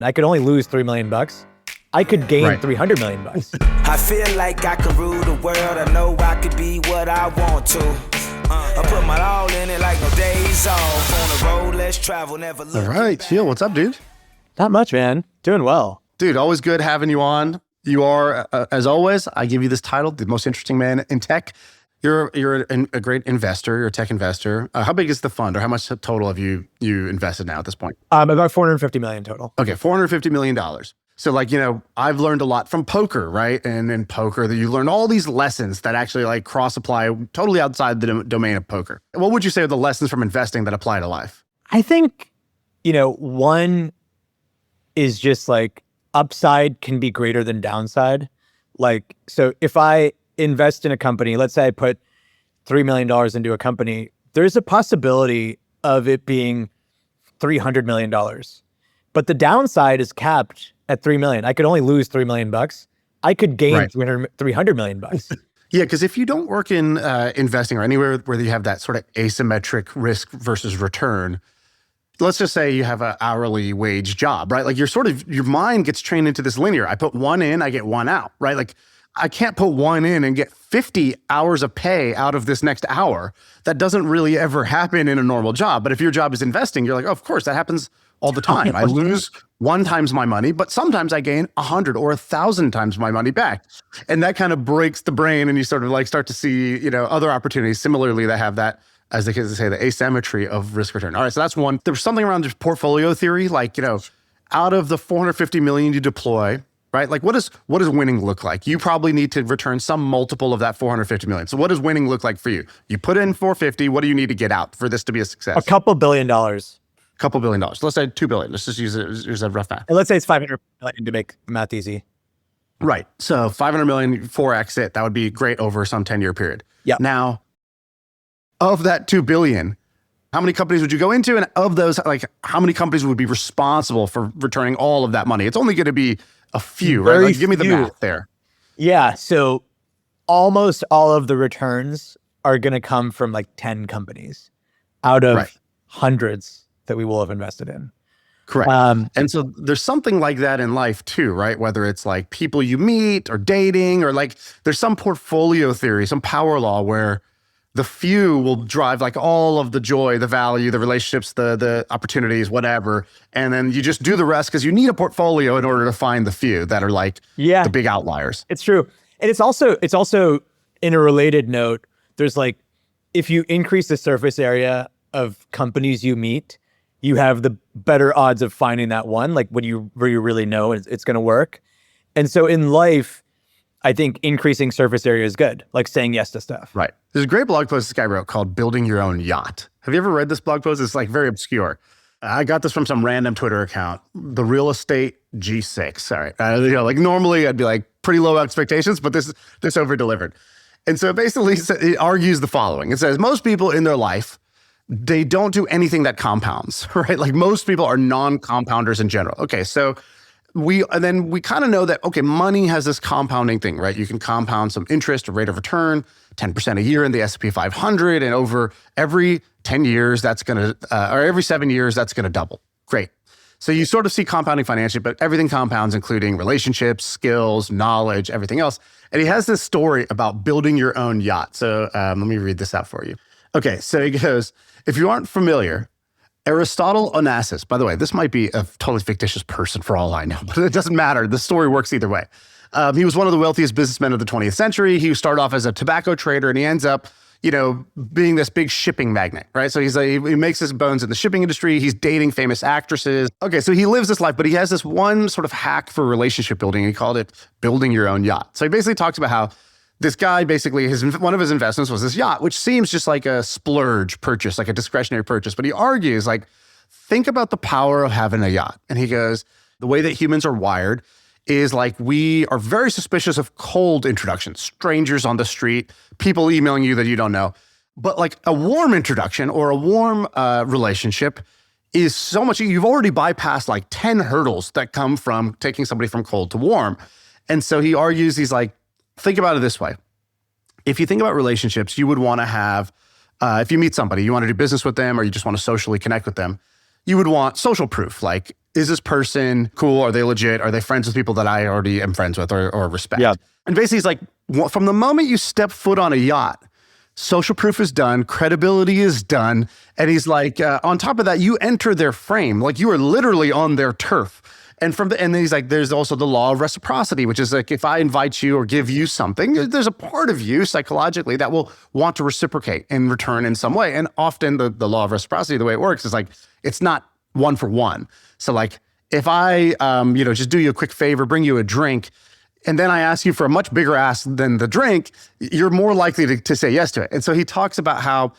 I could only lose $3 million. I could gain Right. $300 million. I feel like I can rule the world. I know I could be what I want to. I put my all in it like no days off. On the road, let's travel, never look. All right, Teal, what's up, dude? Not much, man. Doing well. Dude, always good having you on. You are, as always, I give you this title, the most interesting man in tech. You're a great investor. You're a tech investor. How big is the fund, or how much total have you invested now at this point? About $450 million total. Okay, $450 million. So I've learned a lot from poker, right? And in poker, that you learn all these lessons that actually cross apply totally outside the domain of poker. What would you say are the lessons from investing that apply to life? I think, one is just upside can be greater than downside. So if I invest in a company, let's say I put $3 million into a company, there's a possibility of it being $300 million. But the downside is capped at $3 million. I could only lose $3 million. I could gain Right. $300 million. Yeah, because if you don't work in investing or anywhere where you have that sort of asymmetric risk versus return, let's just say you have an hourly wage job, right? Your mind gets trained into this linear. I put one in, I get one out, right? I can't put one in and get 50 hours of pay out of this next hour. That doesn't really ever happen in a normal job. But if your job is investing, you're like, oh, of course, that happens all the time. I lose 1 times my money, but sometimes I gain 100 or 1,000 times my money back. And that kind of breaks the brain, and you sort of start to see, other opportunities similarly that have that, as the kids say, the asymmetry of risk return. All right, so that's one. There's something around this portfolio theory, out of the $450 million you deploy, right? What does winning look like? You probably need to return some multiple of that $450 million. So what does winning look like for you? You put in $450, what do you need to get out for this to be a success? A couple $1 billion. Couple $1 billion. Let's say $2 billion. Let's just use a rough math. And let's say it's $500 million to make math easy. Right. So $500 million, 4x it. That would be great over some 10-year period. Yeah. Now, of that $2 billion, how many companies would you go into? And of those, how many companies would be responsible for returning all of that money? It's only going to be a few, right? Very Give me the few. math there. Yeah. So almost all of the returns are going to come from 10 companies out of Right. hundreds that we will have invested in. Correct. And so there's something like that in life too, right? Whether it's people you meet or dating, or there's some portfolio theory, some power law where the few will drive all of the joy, the value, the relationships, the opportunities, whatever. And then you just do the rest because you need a portfolio in order to find the few that are the big outliers. It's true. And it's also in a related note, there's if you increase the surface area of companies you meet, you have the better odds of finding that one, where you really know it's going to work. And so in life, I think increasing surface area is good, saying yes to stuff. Right. There's a great blog post this guy wrote called Building Your Own Yacht. Have you ever read this blog post? It's very obscure. I got this from some random Twitter account, the real estate G6. All right. Normally I'd be pretty low expectations, but this over delivered. And so basically it argues the following. It says most people in their life, they don't do anything that compounds, right? Most people are non-compounders in general. Okay, so we kind of know that, okay, money has this compounding thing, right? You can compound some interest or rate of return, 10% a year in the S&P 500, and over every 10 years, that's going to, or every 7 years, that's going to double. Great. So you sort of see compounding financially, but everything compounds, including relationships, skills, knowledge, everything else. And he has this story about building your own yacht. So let me read this out for you. Okay, so he goes, if you aren't familiar, Aristotle Onassis, by the way, this might be a totally fictitious person for all I know, but it doesn't matter. The story works either way. He was one of the wealthiest businessmen of the 20th century. He started off as a tobacco trader, and he ends up, being this big shipping magnate, right? So he makes his bones in the shipping industry. He's dating famous actresses. Okay, so he lives this life, but he has this one sort of hack for relationship building. He called it building your own yacht. So he basically talks about how this guy basically, one of his investments was this yacht, which seems just like a splurge purchase, like a discretionary purchase. But he argues, think about the power of having a yacht. And he goes, the way that humans are wired is we are very suspicious of cold introductions, strangers on the street, people emailing you that you don't know. But a warm introduction or a warm relationship is so much, you've already bypassed 10 hurdles that come from taking somebody from cold to warm. And so he argues, he's think about it this way. If you think about relationships, you would want to have, if you meet somebody, you want to do business with them, or you just want to socially connect with them, you would want social proof. is this person cool? Are they legit? Are they friends with people that I already am friends with or respect? Yeah. And basically, he's like, from the moment you step foot on a yacht, social proof is done, credibility is done. And he's like, on top of that, you enter their frame. Like you are literally on their turf. And then he's like, there's also the law of reciprocity, which is like, if I invite you or give you something, there's a part of you psychologically that will want to reciprocate in return in some way. And often the law of reciprocity, the way it works is like, it's not one for one. So like, if I, just do you a quick favor, bring you a drink, and then I ask you for a much bigger ask than the drink, you're more likely to say yes to it. And so he talks about how,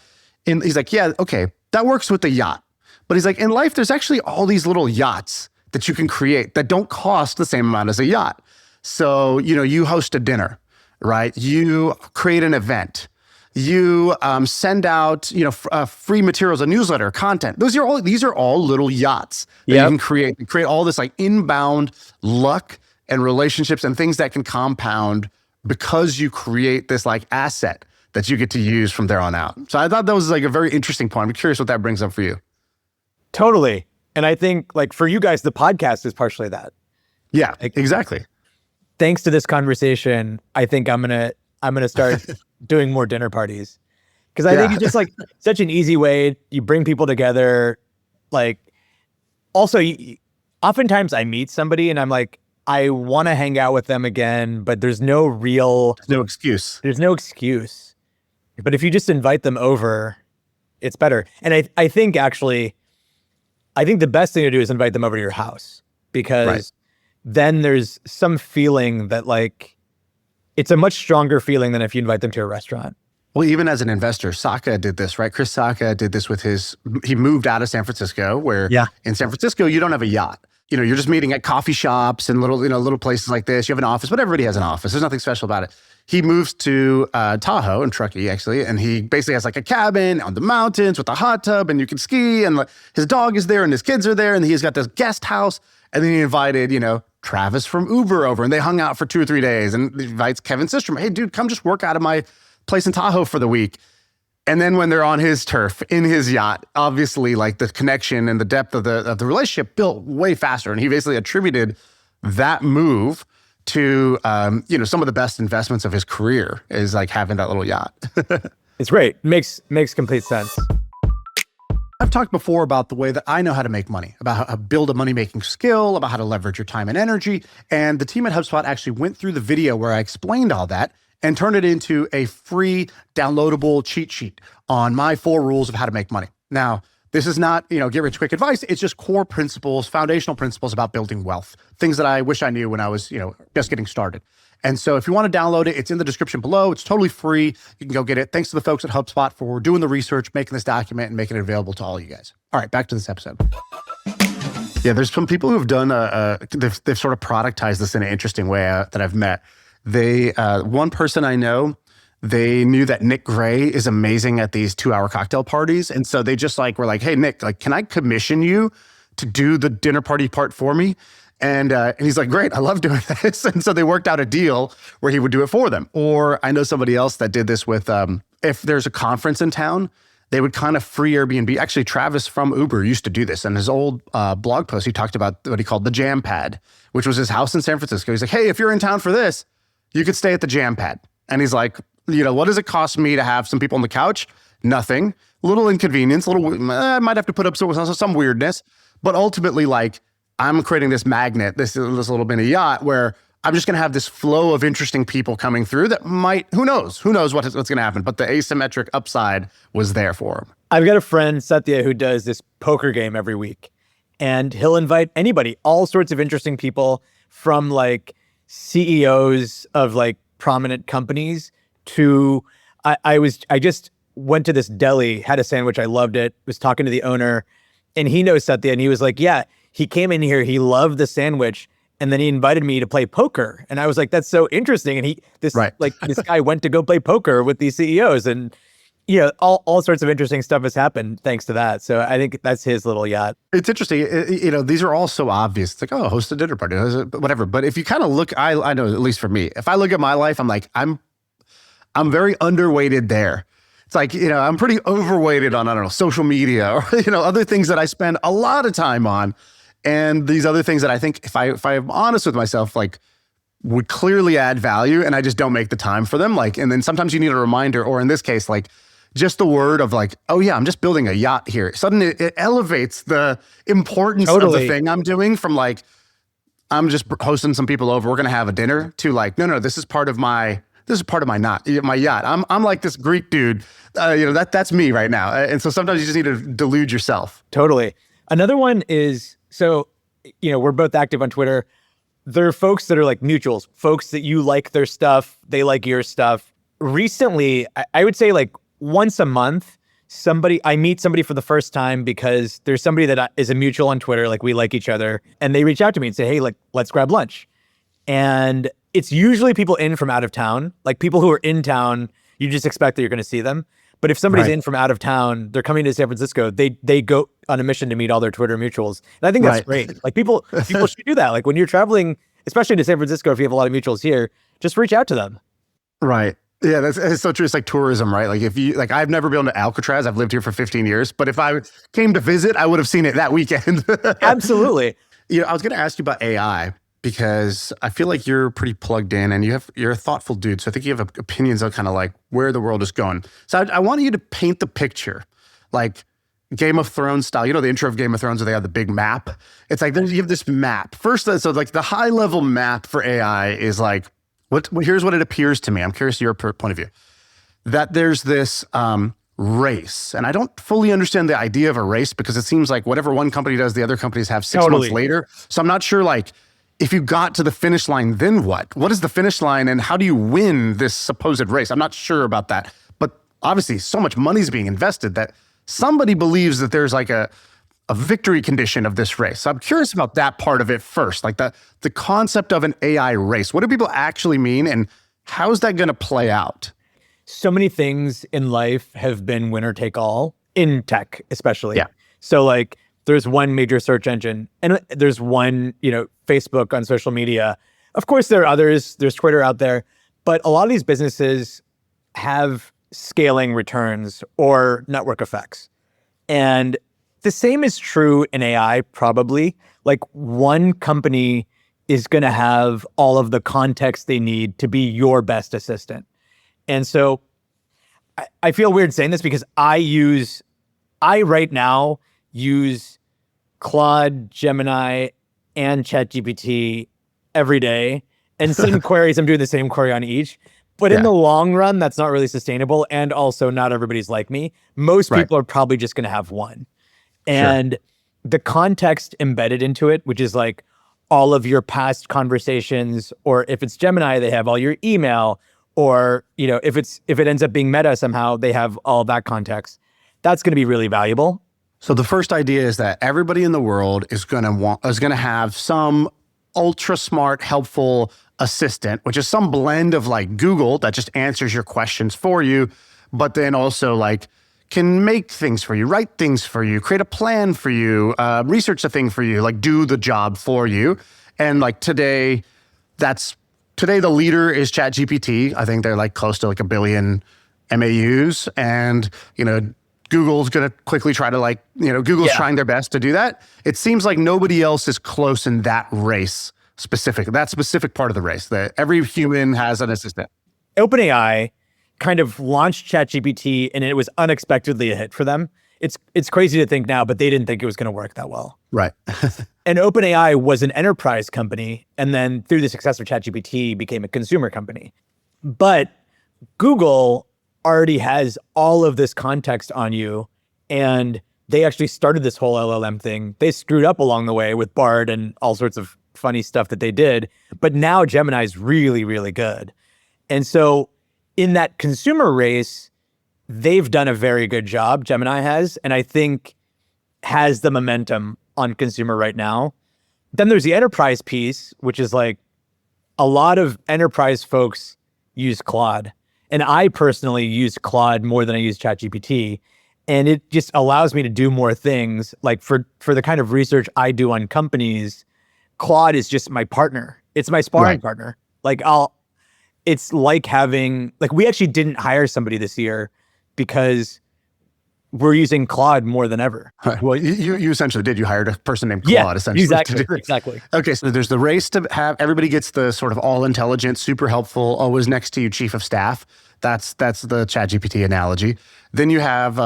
he's like, yeah, okay, that works with the yacht. But he's like, in life, there's actually all these little yachts that you can create that don't cost the same amount as a yacht. So, you host a dinner, right? You create an event. You send out, free materials, a newsletter, content. These are all little yachts that you can create all this like inbound luck and relationships and things that can compound because you create this like asset that you get to use from there on out. So I thought that was like a very interesting point. I'm curious what that brings up for you. Totally. And I think like for you guys, the podcast is partially that. Yeah, exactly. Thanks to this conversation, I think I'm gonna start doing more dinner parties. Because I think it's just like such an easy way. You bring people together. Like also, oftentimes I meet somebody and I'm like, I want to hang out with them again, but there's no excuse. There's no excuse. But if you just invite them over, it's better. And I think actually, the best thing to do is invite them over to your house, because then there's some feeling that like, it's a much stronger feeling than if you invite them to a restaurant. Well, even as an investor, Saka did this, right? Chris Saka did this with he moved out of San Francisco, where in San Francisco, you don't have a yacht. You're just meeting at coffee shops and little places like this. You have an office, but everybody has an office. There's nothing special about it. He moves to Tahoe in Truckee, actually, and he basically has like a cabin on the mountains with a hot tub, and you can ski, and his dog is there, and his kids are there, and he's got this guest house. And then he invited, Travis from Uber over, and they hung out for 2 or 3 days, and he invites Kevin Systrom. Hey, dude, come just work out of my place in Tahoe for the week. And then when they're on his turf, in his yacht, obviously like the connection and the depth of the relationship built way faster. And he basically attributed that move to, some of the best investments of his career is like having that little yacht. It's great. Makes complete sense. I've talked before about the way that I know how to make money, about how to build a money-making skill, about how to leverage your time and energy. And the team at HubSpot actually went through the video where I explained all that and turned it into a free downloadable cheat sheet on my 4 rules of how to make money. Now, this is not, get rich quick advice. It's just core principles, foundational principles about building wealth, things that I wish I knew when I was, just getting started. And so if you want to download it, it's in the description below. It's totally free. You can go get it. Thanks to the folks at HubSpot for doing the research, making this document, and making it available to all you guys. All right, back to this episode. Yeah, there's some people who've done, they've sort of productized this in an interesting way that I've met. One person I know, they knew that Nick Gray is amazing at these 2-hour cocktail parties. And so they just were like, hey, Nick, can I commission you to do the dinner party part for me? And he's like, great, I love doing this. And so they worked out a deal where he would do it for them. Or I know somebody else that did this with, if there's a conference in town, they would kind of free Airbnb. Actually, Travis from Uber used to do this. In his old blog post, he talked about what he called the Jam Pad, which was his house in San Francisco. He's like, hey, if you're in town for this, you could stay at the Jam Pad. And he's like, what does it cost me to have some people on the couch? Nothing. Little inconvenience, I might have to put up some weirdness. But ultimately, I'm creating this magnet, this little mini yacht where I'm just going to have this flow of interesting people coming through that who knows what's going to happen. But the asymmetric upside was there for him. I've got a friend, Satya, who does this poker game every week, and he'll invite anybody, all sorts of interesting people from CEOs of prominent companies to, I just went to this deli, had a sandwich, I loved it, was talking to the owner, and he knows Satya, and he was like, yeah, he came in here, he loved the sandwich, and then he invited me to play poker. And I was like, that's so interesting. And this guy went to go play poker with these CEOs, and all sorts of interesting stuff has happened thanks to that. So I think that's his little yacht. It's interesting. These are all so obvious. It's like, oh, host a dinner party, whatever. But if you kind of look, I know, at least for me, if I look at my life, I'm like, I'm very underweighted there. It's like, I'm pretty overweighted on, I don't know, social media or, other things that I spend a lot of time on. and these other things that I think if I'm honest with myself, like would clearly add value, and I just don't make the time for them. Like, and then sometimes you need a reminder, or in this case, like just the word of like, oh yeah, I'm just building a yacht here. Suddenly it elevates the importance of the thing I'm doing from like, I'm just hosting some people over, we're going to have a dinner, to like, no, this is part of my my yacht. I'm like this Greek dude, that's me right now. And so sometimes you just need to delude yourself. Totally. Another one is, so, we're both active on Twitter. There are folks that are like mutuals, folks that you like their stuff, they like your stuff. Recently, I would say like once a month, I meet somebody for the first time because there's somebody that is a mutual on Twitter, like we like each other, and they reach out to me and say, hey, like, let's grab lunch. And it's usually people in from out of town, like people who are in town, you just expect that you're going to see them. But if somebody's in from out of town, they're coming to San Francisco, they go on a mission to meet all their Twitter mutuals. And I think that's great. Like people should do that. Like when you're traveling, especially to San Francisco, if you have a lot of mutuals here, just reach out to them. Right. Yeah, it's so true. It's like tourism, right? Like if you, like I've never been to Alcatraz. I've lived here for 15 years. But if I came to visit, I would have seen it that weekend. Absolutely. I was going to ask you about AI because I feel like you're pretty plugged in and you're a thoughtful dude. So I think you have opinions on kind of like where the world is going. So I want you to paint the picture, like Game of Thrones style. The intro of Game of Thrones where they have the big map. It's like you have this map. First, so like the high level map for AI is like, here's what it appears to me. I'm curious your point of view. That there's this race. And I don't fully understand the idea of a race because it seems like whatever one company does, the other companies have 6 months later. So I'm not sure, like, if you got to the finish line, then what? What is the finish line and how do you win this supposed race? I'm not sure about that. But obviously so much money is being invested that somebody believes that there's like a victory condition of this race. So I'm curious about that part of it first, like the concept of an AI race. What do people actually mean and how's that going to play out? So many things in life have been winner take all, in tech especially. Yeah. So like there's one major search engine and there's one, Facebook on social media. Of course, there are others. There's Twitter out there. But a lot of these businesses have scaling returns or network effects. And the same is true in AI, probably. Like one company is going to have all of the context they need to be your best assistant. And so I feel weird saying this because I right now use Claude, Gemini, and ChatGPT every day. And some queries, I'm doing the same query on each. But in the long run, that's not really sustainable. And also not everybody's like me. Most people are probably just going to have one. And the context embedded into it, which is like all of your past conversations, or if it's Gemini, they have all your email, or if it ends up being Meta somehow, they have all that context. That's going to be really valuable. So the first idea is that everybody in the world is going to have some ultra smart, helpful assistant, which is some blend of like Google that just answers your questions for you, but then also like can make things for you, write things for you, create a plan for you, research a thing for you, like do the job for you. And like today the leader is ChatGPT. I think they're like close to like 1 billion MAUs. And, Google's going to quickly try to Google's trying their best to do that. It seems like nobody else is close in that race that specific part of the race, that every human has an assistant. OpenAI kind of launched ChatGPT and it was unexpectedly a hit for them. It's crazy to think now, but they didn't think it was going to work that well. Right. And OpenAI was an enterprise company, and then through the success of ChatGPT became a consumer company. But Google already has all of this context on you, and they actually started this whole LLM thing. They screwed up along the way with Bard and all sorts of funny stuff that they did, but now Gemini is really, really good. And so in that consumer race, they've done a very good job, Gemini has, and I think has the momentum on consumer right now. Then there's the enterprise piece, which is like a lot of enterprise folks use Claude. And I personally use Claude more than I use ChatGPT. And it just allows me to do more things. Like for the kind of research I do on companies, Claude is just my partner. It's my sparring partner. Like it's like having, like we actually didn't hire somebody this year because we're using Claude more than ever. Right. Well, you essentially did. You hired a person named Claude, essentially. Exactly. To do it. Exactly. Okay, so there's the race to have everybody gets the sort of all intelligent, super helpful, always next to you chief of staff. That's the ChatGPT analogy. Then you have,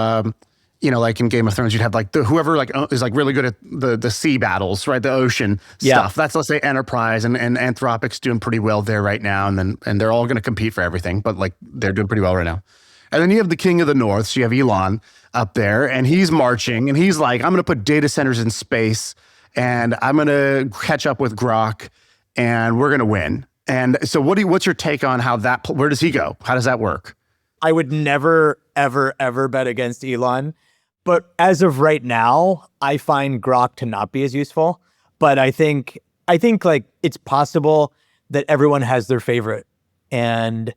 like in Game of Thrones, you'd have like whoever like is like really good at the sea battles, right? The ocean stuff. That's, let's say, Enterprise, and Anthropic's doing pretty well there right now, and they're all going to compete for everything, but like they're doing pretty well right now. And then you have the king of the north. So you have Elon up there, and he's marching, and he's like, I'm going to put data centers in space, and I'm going to catch up with Grok, and we're going to win. And so what's your take on how where does he go? How does that work? I would never, ever, ever bet against Elon. But as of right now, I find Grok to not be as useful. But I think like it's possible that everyone has their favorite. And,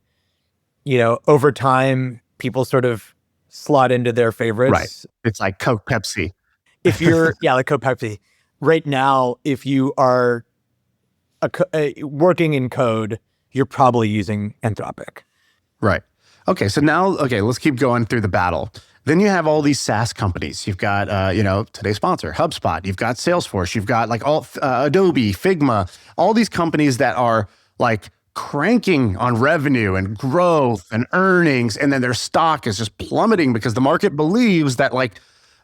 over time, people sort of slot into their favorites. Right. It's like Coke, Pepsi. If you're, like Coke, Pepsi. Right now, if you are working in code, you're probably using Anthropic. Right. Okay. So now, let's keep going through the battle. Then you have all these SaaS companies. You've got, today's sponsor, HubSpot. You've got Salesforce. You've got like all Adobe, Figma, all these companies that are like cranking on revenue and growth and earnings, and then their stock is just plummeting because the market believes that like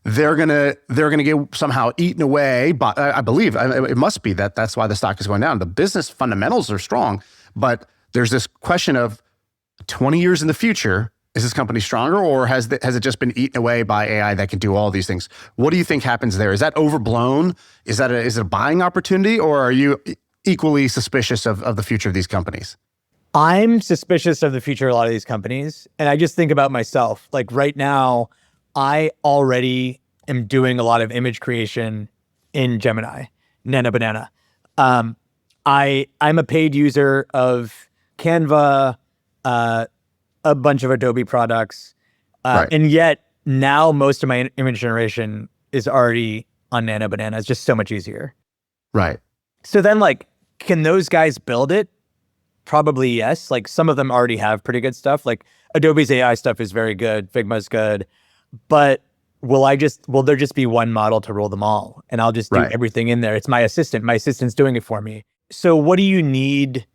they're gonna get somehow eaten away. But I believe it must be that's why the stock is going down. The business fundamentals are strong, but there's this question of 20 years in the future. Is this company stronger, or has it just been eaten away by AI that can do all these things? What do you think happens there? Is that overblown? Is it a buying opportunity, or are you equally suspicious of the future of these companies? I'm suspicious of the future of a lot of these companies. And I just think about myself. Like right now, I already am doing a lot of image creation in Gemini, Nana Banana. I'm a paid user of Canva, a bunch of Adobe products. Right. And yet now most of my image generation is already on Nana Banana. It's just so much easier. Right. So then like, can those guys build it? Probably yes. Like some of them already have pretty good stuff. Like Adobe's AI stuff is very good. Figma's good. But will there just be one model to rule them all? And I'll just do everything in there. It's my assistant. My assistant's doing it for me. So what do you need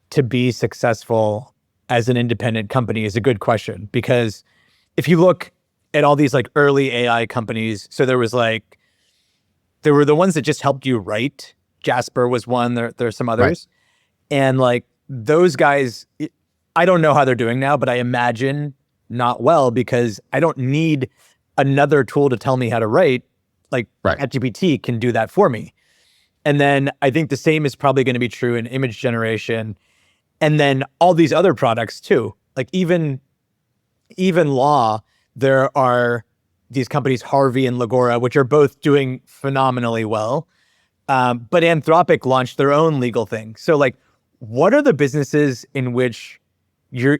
to be successful as an independent company is a good question. Because if you look at all these like early AI companies, so there were the ones that just helped you write. Jasper was one. There's some others. Right. And like those guys, I don't know how they're doing now, but I imagine not well, because I don't need another tool to tell me how to write. Like ChatGPT can do that for me. And then I think the same is probably going to be true in image generation. And then all these other products too. Like even law, there are these companies, Harvey and Legora, which are both doing phenomenally well. But Anthropic launched their own legal thing. So like, what are the businesses in which you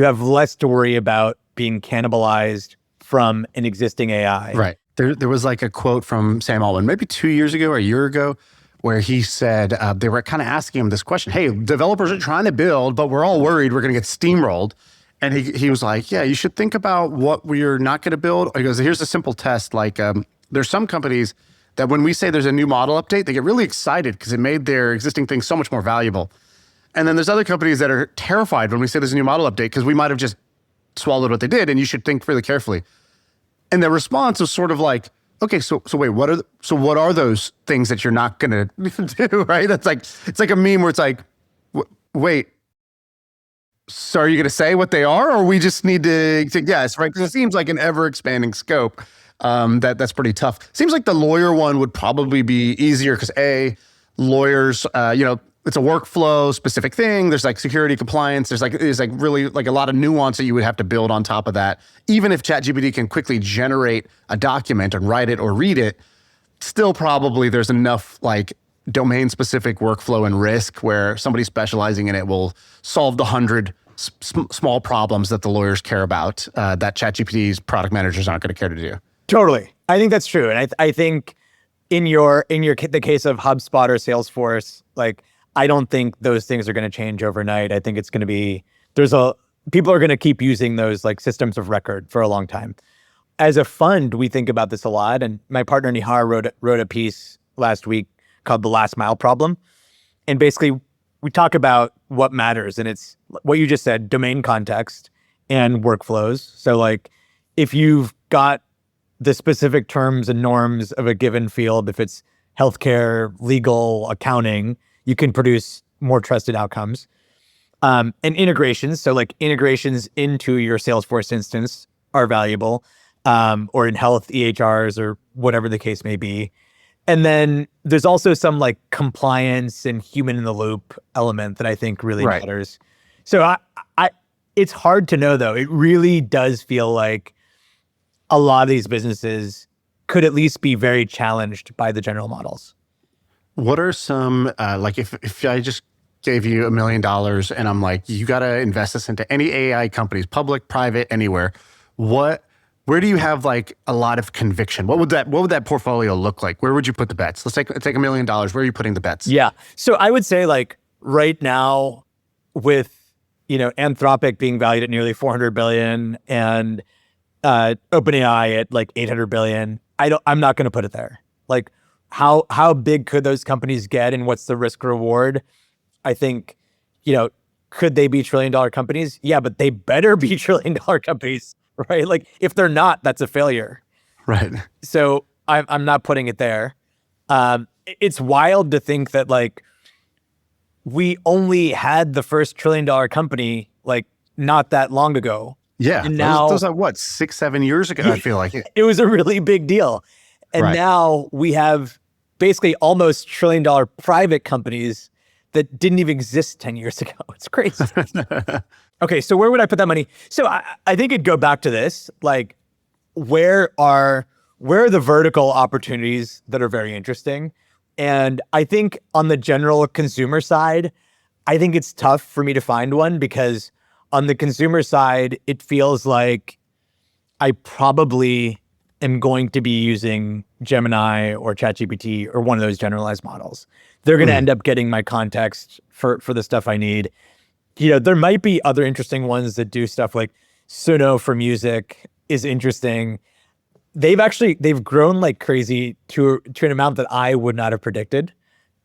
have less to worry about being cannibalized from an existing AI? Right. There was like a quote from Sam Altman, maybe 2 years ago or a year ago, where he said, they were kind of asking him this question, hey, developers are trying to build, but we're all worried we're going to get steamrolled. And he was like, yeah, you should think about what we're not going to build. He goes, here's a simple test. Like there's some companies that when we say there's a new model update, they get really excited because it made their existing things so much more valuable. And then there's other companies that are terrified when we say there's a new model update because we might have just swallowed what they did, and you should think really carefully. And their response was sort of like, okay, so wait, what are those things that you're not going to do, right? That's like, it's like a meme where it's like, wait, so are you going to say what they are, or we just need to guess, right? Because it seems like an ever-expanding scope. That's pretty tough. Seems like the lawyer one would probably be easier because lawyers, it's a workflow specific thing. There's like security compliance. There's like really like a lot of nuance that you would have to build on top of that. Even if ChatGPT can quickly generate a document and write it or read it, still probably there's enough like domain specific workflow and risk where somebody specializing in it will solve the 100 small problems that the lawyers care about that ChatGPT's product managers aren't going to care to do. Totally. I think that's true. And I think in the case of HubSpot or Salesforce, like, I don't think those things are going to change overnight. I think it's going to be, people are going to keep using those like systems of record for a long time. as a fund, we think about this a lot. And my partner Nihar wrote a piece last week called The Last Mile Problem. And basically, we talk about what matters. And it's what you just said, domain context and workflows. So like, if you've got the specific terms and norms of a given field, if it's healthcare, legal, accounting, you can produce more trusted outcomes. And integrations, so like integrations into your Salesforce instance are valuable, or in health EHRs or whatever the case may be. And then there's also some like compliance and human in the loop element that I think really matters. So it's hard to know though. It really does feel like a lot of these businesses could at least be very challenged by the general models. What are some, like if I just gave you $1 million and I'm like, you got to invest this into any AI companies, public, private, anywhere. Where do you have like a lot of conviction? What would that portfolio look like? Where would you put the bets? Let's take $1 million. Where are you putting the bets? Yeah. So I would say like right now with, Anthropic being valued at nearly 400 billion and OpenAI at like 800 billion, I'm not going to put it there. Like how big could those companies get and what's the risk reward? I think, could they be $1 trillion companies? Yeah, but they better be $1 trillion companies, right? Like if they're not, that's a failure. Right. So I'm not putting it there. It's wild to think that like we only had the first $1 trillion company like not that long ago. Yeah. And now those are what, 6-7 years ago, I feel like. It was a really big deal. And now we have basically almost $1 trillion private companies that didn't even exist 10 years ago. It's crazy. Okay, so where would I put that money? So I think it'd go back to this, like where are the vertical opportunities that are very interesting? And I think on the general consumer side, I think it's tough for me to find one because on the consumer side, it feels like I probably am going to be using Gemini or ChatGPT or one of those generalized models. They're going to end up getting my context for the stuff I need. There might be other interesting ones that do stuff like Suno for music is interesting. They've grown like crazy to an amount that I would not have predicted.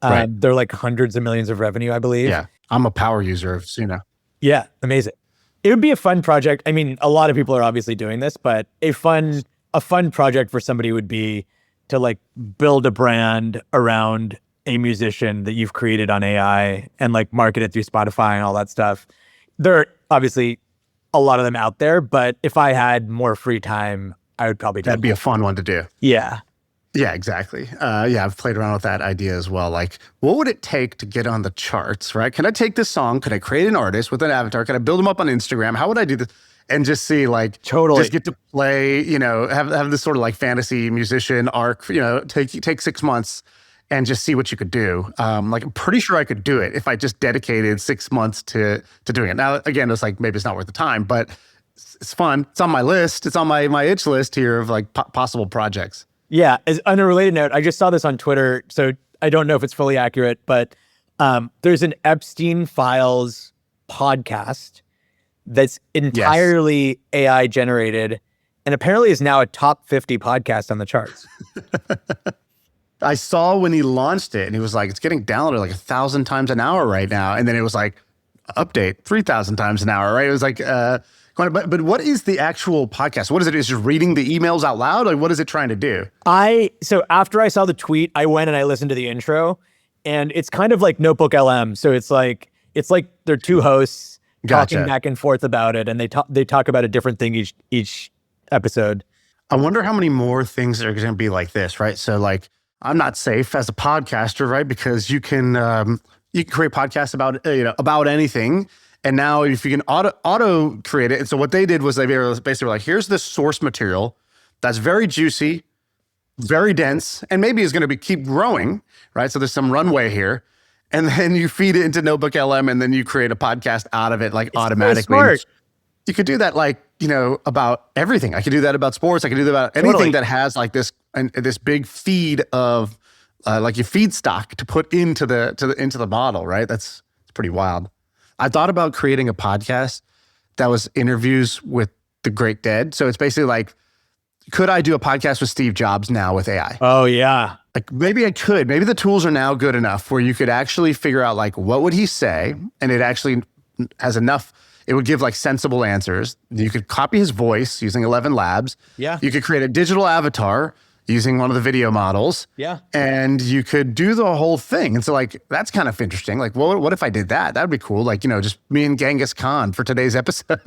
They're like hundreds of millions of revenue, I believe. Yeah, I'm a power user of Suno. Yeah, amazing. It would be a fun project. I mean, a lot of people are obviously doing this, but a fun project for somebody would be to like build a brand around a musician that you've created on AI and like market it through Spotify and all that stuff. There are obviously a lot of them out there, but if I had more free time, I would probably do That'd be a fun one to do. Yeah. Yeah, exactly. I've played around with that idea as well. Like, what would it take to get on the charts, right? Can I take this song? Can I create an artist with an avatar? Can I build them up on Instagram? How would I do this? And just see like, totally just get to play, have this sort of like fantasy musician arc, take 6 months and just see what you could do. Like, I'm pretty sure I could do it if I just dedicated 6 months to doing it. Now, again, it's like, maybe it's not worth the time, but it's fun. It's on my list. It's on my itch list here of like possible projects. Yeah. As on a related note, I just saw this on Twitter, so I don't know if it's fully accurate, but there's an Epstein Files podcast that's entirely AI generated and apparently is now a top 50 podcast on the charts. I saw when he launched it and he was like, it's getting downloaded like 1,000 times an hour right now. And then it was like, update 3,000 times an hour, right? It was like, but what is the actual podcast? What is it? Is it just reading the emails out loud? Like, what is it trying to do? So after I saw the tweet, I went and I listened to the intro, and it's kind of like Notebook LM. So it's like they're two hosts talking back and forth about it, and they talk about a different thing each episode. I wonder how many more things are going to be like this, right? So like, I'm not safe as a podcaster, right? Because you can create podcasts about anything. And now if you can auto create it. And so what they did was they basically were like, here's this source material that's very juicy, very dense, and maybe is going to keep growing, right? So there's some runway here. And then you feed it into Notebook LM and then you create a podcast out of it like it's automatically. Smart. You could do that like, about everything. I could do that about sports. I could do that about anything that has like this big feed of like your feed stock to put into the model, right? It's pretty wild. I thought about creating a podcast that was interviews with the great dead. So it's basically like could I do a podcast with Steve Jobs now with AI? Oh yeah. Like maybe I could. Maybe the tools are now good enough where you could actually figure out like what would he say, and it actually has enough. It would give like sensible answers. You could copy his voice using 11 Labs. Yeah. You could create a digital avatar using one of the video models. Yeah. And you could do the whole thing. And so like, that's kind of interesting. Like, well, what if I did that? That'd be cool. Like, just me and Genghis Khan for today's episode.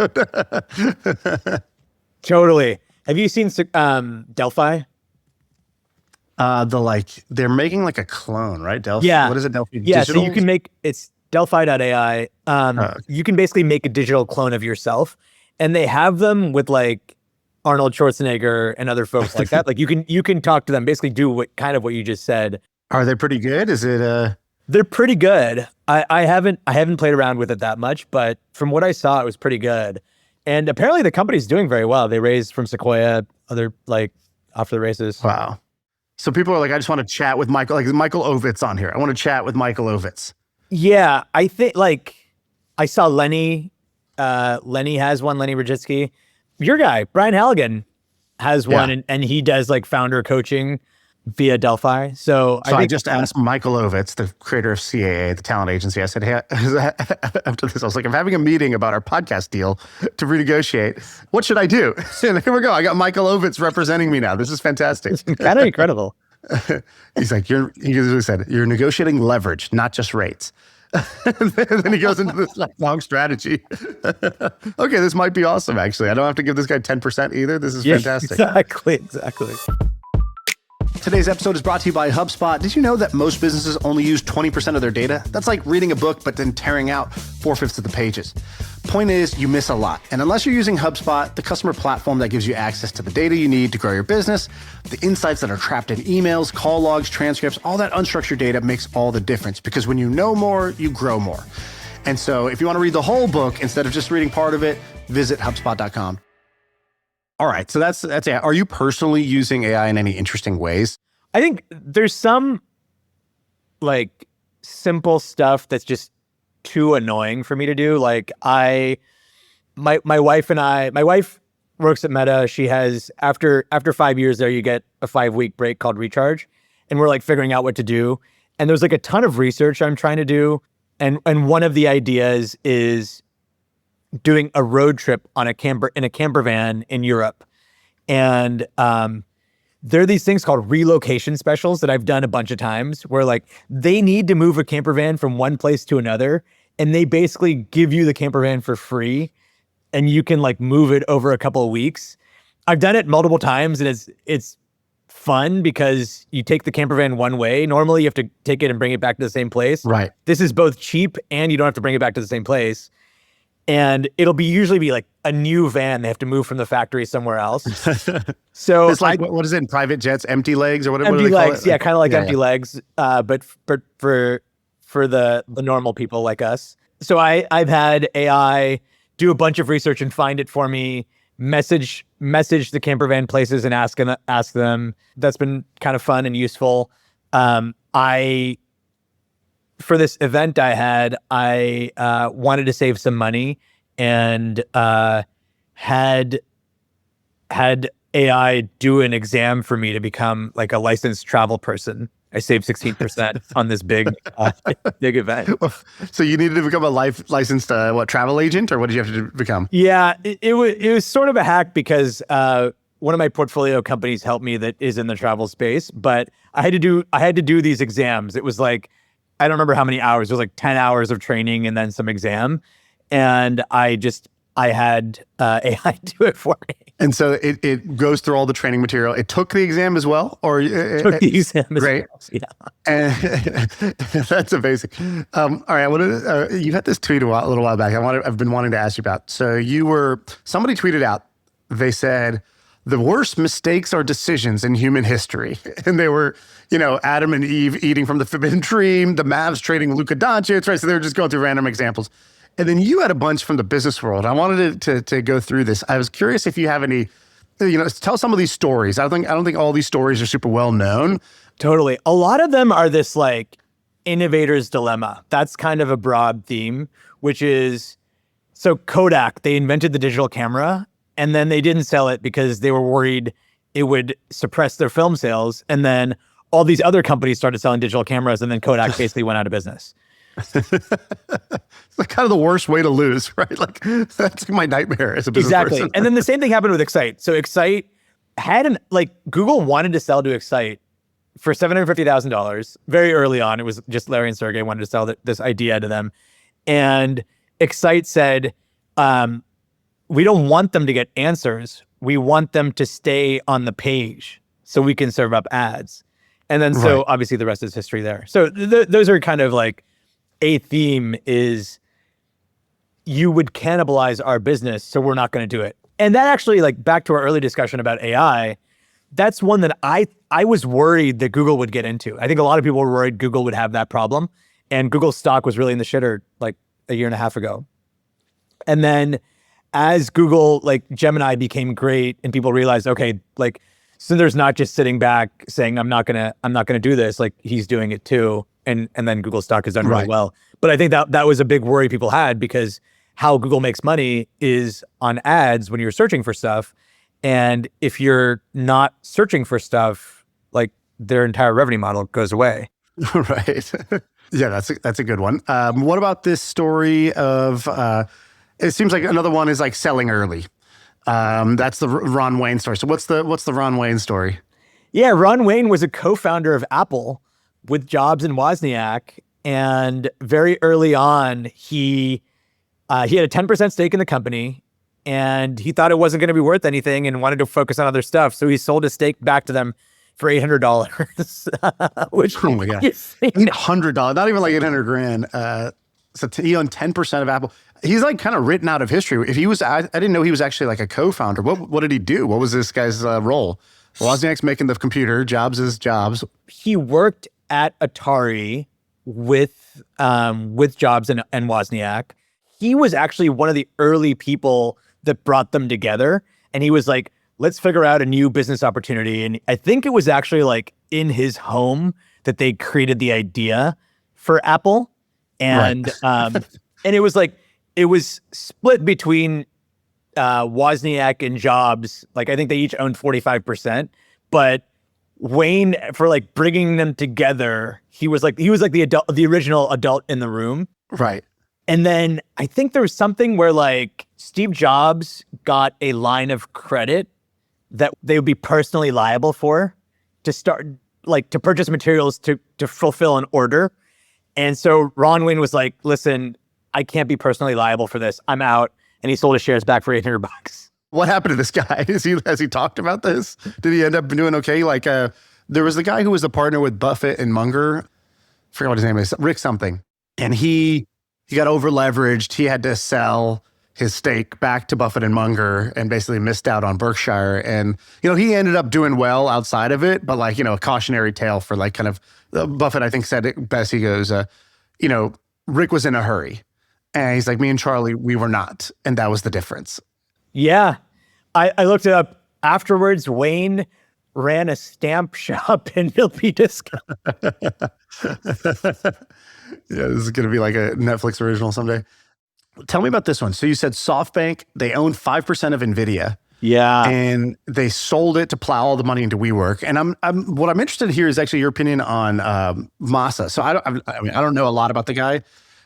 Totally. Have you seen Delphi? They're making like a clone, right? Delphi. Yeah. What is it? Delphi Yeah. Digital? So you can make, it's Delphi.ai. You can basically make a digital clone of yourself, and they have them with like Arnold Schwarzenegger and other folks like that. Like you can talk to them, basically do what you just said. Are they pretty good? Is it They're pretty good. I haven't played around with it that much, but from what I saw, it was pretty good. And apparently the company's doing very well. They raised from Sequoia, after the races. Wow. So people are like, I just want to chat with Michael, like Michael Ovitz on here. I want to chat with Michael Ovitz. Yeah, I think I saw Lenny. Lenny has one. Lenny Rajitsky. Your guy, Brian Halligan, has one, and he does like founder coaching via Delphi. So I just asked Michael Ovitz, the creator of CAA, the talent agency. I said, hey, after this, I was like, I'm having a meeting about our podcast deal to renegotiate. What should I do? And here we go. I got Michael Ovitz representing me now. This is fantastic. It's kind of incredible. He's like, he said, you're negotiating leverage, not just rates. And then he goes into this long strategy. Okay, this might be awesome, actually. I don't have to give this guy 10% either. This is fantastic. Exactly. Today's episode is brought to you by HubSpot. Did you know that most businesses only use 20% of their data? That's like reading a book, but then tearing out 4/5 of the pages. Point is, you miss a lot. And unless you're using HubSpot, the customer platform that gives you access to the data you need to grow your business, the insights that are trapped in emails, call logs, transcripts, all that unstructured data makes all the difference, because when you know more, you grow more. And so if you want to read the whole book instead of just reading part of it, visit HubSpot.com. All right, so that's it. Are you personally using AI in any interesting ways? I think there's some like simple stuff that's just too annoying for me to do. Like my wife works at Meta. She has after 5 years there, you get a 5-week break called recharge, and we're like figuring out what to do. And there's like a ton of research I'm trying to do, and one of the ideas is doing a road trip in a camper van in Europe. And there are these things called relocation specials that I've done a bunch of times where like they need to move a camper van from one place to another, and they basically give you the camper van for free, and you can like move it over a couple of weeks. I've done it multiple times, and it's fun because you take the camper van one way. Normally you have to take it and bring it back to the same place. Right. This is both cheap and you don't have to bring it back to the same place. And it'll usually be like a new van. They have to move from the factory somewhere else. So it's like, what is it in private jets? Empty legs or whatever? Empty what do they call legs. it? Yeah, kind of like empty legs. But for the normal people like us. So I've had AI do a bunch of research and find it for me, message the camper van places and ask them. That's been kind of fun and useful. For this event I had, I wanted to save some money and had AI do an exam for me to become like a licensed travel person. I saved 16% on this big event. So you needed to become a licensed travel agent, or what did you have to become? Yeah, it was sort of a hack because one of my portfolio companies helped me that is in the travel space, but I had to do these exams. It was like, I don't remember how many hours. It was like 10 hours of training and then some exam. And I had AI do it for me. And so it goes through all the training material. It took the exam as well? Or took the exam as great. well. Yeah. And that's amazing. All right, you had this tweet a little while back. I've been wanting to ask you about. So somebody tweeted out, they said, the worst mistakes are decisions in human history. And they were, Adam and Eve eating from the forbidden tree, the Mavs trading Luka Doncic, right? So they were just going through random examples. And then you had a bunch from the business world. I wanted to go through this. I was curious if you have any, tell some of these stories. I don't think all these stories are super well known. Totally. A lot of them are this like innovator's dilemma. That's kind of a broad theme, which is, so Kodak, they invented the digital camera, and then they didn't sell it because they were worried it would suppress their film sales. And then all these other companies started selling digital cameras, and then Kodak basically went out of business. It's like kind of the worst way to lose, right? Like that's my nightmare as a business person. And then the same thing happened with Excite. So Excite had Google wanted to sell to Excite for $750,000 very early on. It was just Larry and Sergey wanted to sell this idea to them. And Excite said, we don't want them to get answers. We want them to stay on the page so we can serve up ads. And then so obviously the rest is history there. So those are kind of like a theme is you would cannibalize our business, so we're not going to do it. And that actually, like back to our early discussion about AI, that's one that I was worried that Google would get into. I think a lot of people were worried Google would have that problem. And Google's stock was really in the shitter like a year and a half ago. And then as Google, like Gemini became great and people realized, okay, like Sundar's not just sitting back saying, I'm not gonna do this, like he's doing it too. And then Google stock has done really well. But I think that was a big worry people had, because how Google makes money is on ads when you're searching for stuff. And if you're not searching for stuff, like their entire revenue model goes away. Right. Yeah, that's a good one. What about this story of, it seems like another one is like selling early. That's the Ron Wayne story. So what's the Ron Wayne story? Yeah, Ron Wayne was a co-founder of Apple with Jobs and Wozniak. And very early on, he had a 10% stake in the company, and he thought it wasn't going to be worth anything and wanted to focus on other stuff. So he sold his stake back to them for $800, which oh my god, $800, not even like 800 grand. So he owned 10% of Apple. He's like kind of written out of history. If he was, I didn't know he was actually like a co-founder. What did he do? What was this guy's role? Wozniak's making the computer. Jobs is Jobs. He worked at Atari with Jobs and Wozniak. He was actually one of the early people that brought them together. And he was like, let's figure out a new business opportunity. And I think it was actually like in his home that they created the idea for Apple. And and it was like, it was split between Wozniak and Jobs. Like I think they each owned 45%, but Wayne, for like bringing them together, he was like the original adult in the room. Right. And then I think there was something where like Steve Jobs got a line of credit that they would be personally liable for to start, like to purchase materials to fulfill an order. And so Ron Wayne was like, listen, I can't be personally liable for this. I'm out. And he sold his shares back for $800. What happened to this guy? Has he talked about this? Did he end up doing okay? Like there was the guy who was a partner with Buffett and Munger. I forgot what his name is, Rick something. And he got over leveraged. He had to sell his stake back to Buffett and Munger and basically missed out on Berkshire. And, he ended up doing well outside of it, but like, a cautionary tale for like kind of Buffett, I think said it best. He goes, Rick was in a hurry. And he's like, me and Charlie, we were not. And that was the difference. Yeah. I looked it up afterwards. Wayne ran a stamp shop in Milpitas. Yeah, this is going to be like a Netflix original someday. Tell me about this one. So you said SoftBank, they own 5% of NVIDIA. Yeah. And they sold it to plow all the money into WeWork. And what I'm interested in here is actually your opinion on Masa. So I don't know a lot about the guy,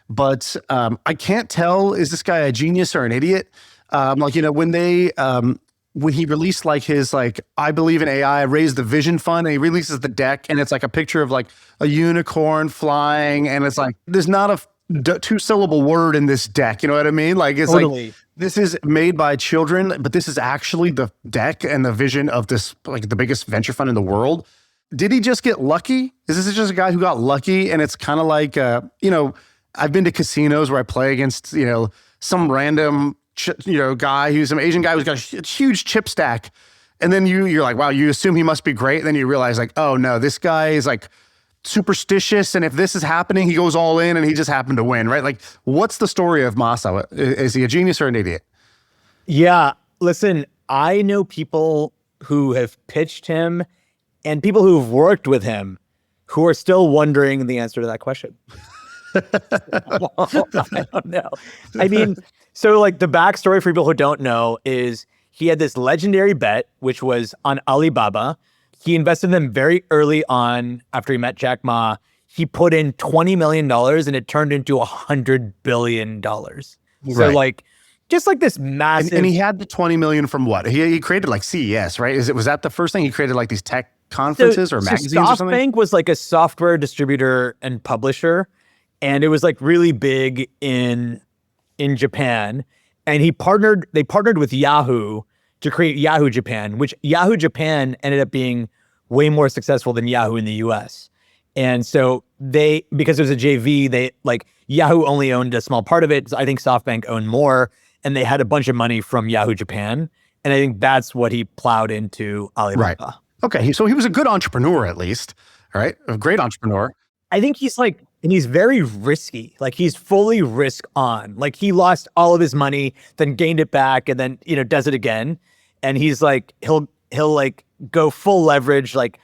but I can't tell, is this guy a genius or an idiot? When he released like his, like, I believe in AI, raised the vision fund, and he releases the deck, and it's like a picture of like a unicorn flying, and it's like, there's not a two-syllable word in this deck. You know what I mean? Like, it's totally. Like, this is made by children, but this is actually the deck and the vision of this, like the biggest venture fund in the world. Did he just get lucky? Is this just a guy who got lucky? And it's kind of like, I've been to casinos where I play against, some random guy who's some Asian guy who's got a huge chip stack. And then you're like, wow, you assume he must be great. And then you realize like, oh no, this guy is like superstitious. And if this is happening, he goes all in and he just happened to win, right? Like, what's the story of Masa? Is he a genius or an idiot? Yeah, listen, I know people who have pitched him and people who've worked with him who are still wondering the answer to that question. I don't know. I mean, so like the backstory for people who don't know is he had this legendary bet, which was on Alibaba. He invested in them very early on after he met Jack Ma. He put in $20 million and it turned into $100 billion. So like, just like this massive. And he had the 20 million from what? He created like CES, right? Was that the first thing? He created like these tech conferences or magazines or something? SoftBank was like a software distributor and publisher. And it was like really big in Japan. And they partnered with Yahoo to create Yahoo Japan, which Yahoo Japan ended up being way more successful than Yahoo in the US. And so because it was a JV, Yahoo only owned a small part of it. So I think SoftBank owned more, and they had a bunch of money from Yahoo Japan. And I think that's what he plowed into Alibaba. Right. Okay. So he was a good entrepreneur, at least. All right. A great entrepreneur. I think he's very risky. Like, he's fully risk on. Like, he lost all of his money, then gained it back, and then, does it again. And he's like, he'll like go full leverage, like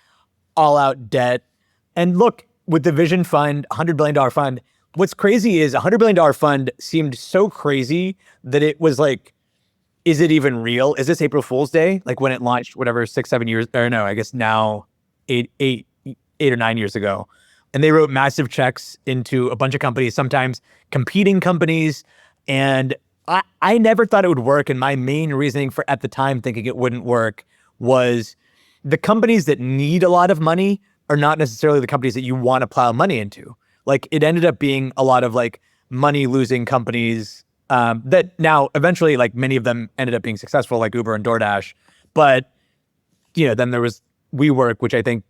all out debt. And look, with the Vision Fund, $100 billion fund, what's crazy is $100 billion fund seemed so crazy that it was like, is it even real? Is this April Fool's Day? Like when it launched, whatever, 6-7 years, or no, I guess now 8 or 9 years ago. And they wrote massive checks into a bunch of companies, sometimes competing companies. And I never thought it would work. And my main reasoning for at the time thinking it wouldn't work was the companies that need a lot of money are not necessarily the companies that you want to plow money into. Like, it ended up being a lot of like money losing companies that now eventually, like, many of them ended up being successful, like Uber and DoorDash. But, then there was WeWork, which I think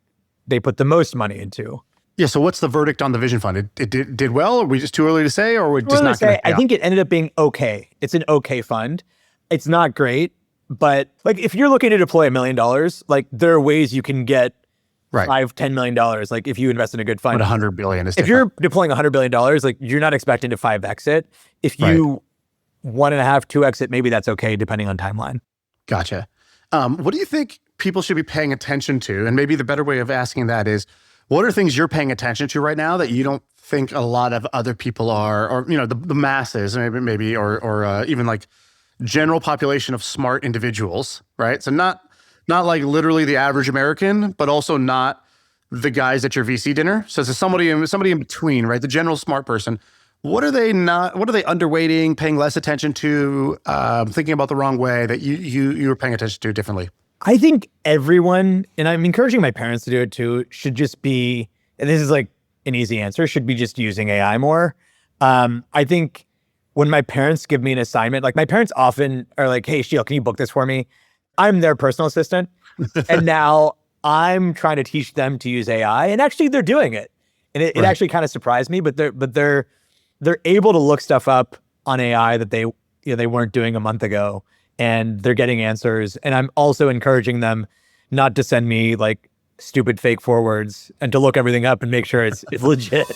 they put the most money into. Yeah. So what's the verdict on the Vision Fund? It did well, or we just too early to say, or we're just not going to? I think it ended up being okay. It's an okay fund. It's not great, but like, if you're looking to deploy $1 million, like, there are ways you can get $5-10 million. Like, if you invest in a good fund, but $100 billion is different. If you're deploying $100 billion, like, you're not expecting to 5x it. If you 1.5, 2x it, maybe that's okay, depending on timeline. Gotcha. What do you think people should be paying attention to? And maybe the better way of asking that is, what are things you're paying attention to right now that you don't think a lot of other people are, or the masses, maybe, or even like general population of smart individuals, right? So not like literally the average American, but also not the guys at your VC dinner. So it's somebody in between, right? The general smart person. What are they underweighting, paying less attention to, thinking about the wrong way that you were paying attention to differently? I think everyone, and I'm encouraging my parents to do it too, should just be, and this is like an easy answer, should be just using AI more. I think when my parents give me an assignment, like, my parents often are like, hey, Sheil, can you book this for me? I'm their personal assistant. And now I'm trying to teach them to use AI, and actually they're doing it. And it actually kind of surprised me, but they're able to look stuff up on AI that they weren't doing a month ago. And they're getting answers. And I'm also encouraging them not to send me like stupid fake forwards and to look everything up and make sure it's legit.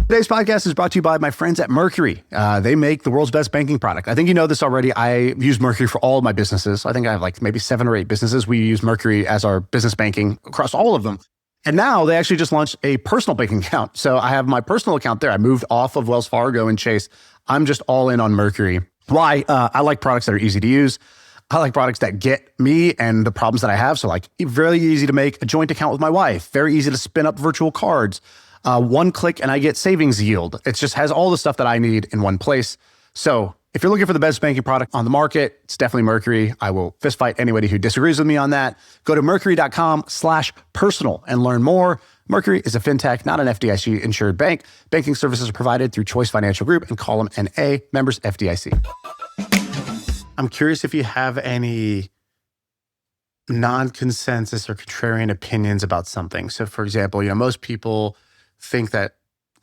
Today's podcast is brought to you by my friends at Mercury. They make the world's best banking product. I think you know this already. I use Mercury for all of my businesses. I think I have like maybe 7 or 8 businesses. We use Mercury as our business banking across all of them. And now they actually just launched a personal banking account. So I have my personal account there. I moved off of Wells Fargo and Chase. I'm just all in on Mercury. Why? I like products that are easy to use. I like products that get me and the problems that I have. So like, very easy to make a joint account with my wife. Very easy to spin up virtual cards. One click and I get savings yield. It just has all the stuff that I need in one place. So if you're looking for the best banking product on the market, it's definitely Mercury. I will fist fight anybody who disagrees with me on that. Go to mercury.com/personal and learn more. Mercury is a fintech, not an FDIC-insured bank. Banking services are provided through Choice Financial Group and Column NA, members FDIC. I'm curious if you have any non-consensus or contrarian opinions about something. So for example, most people think that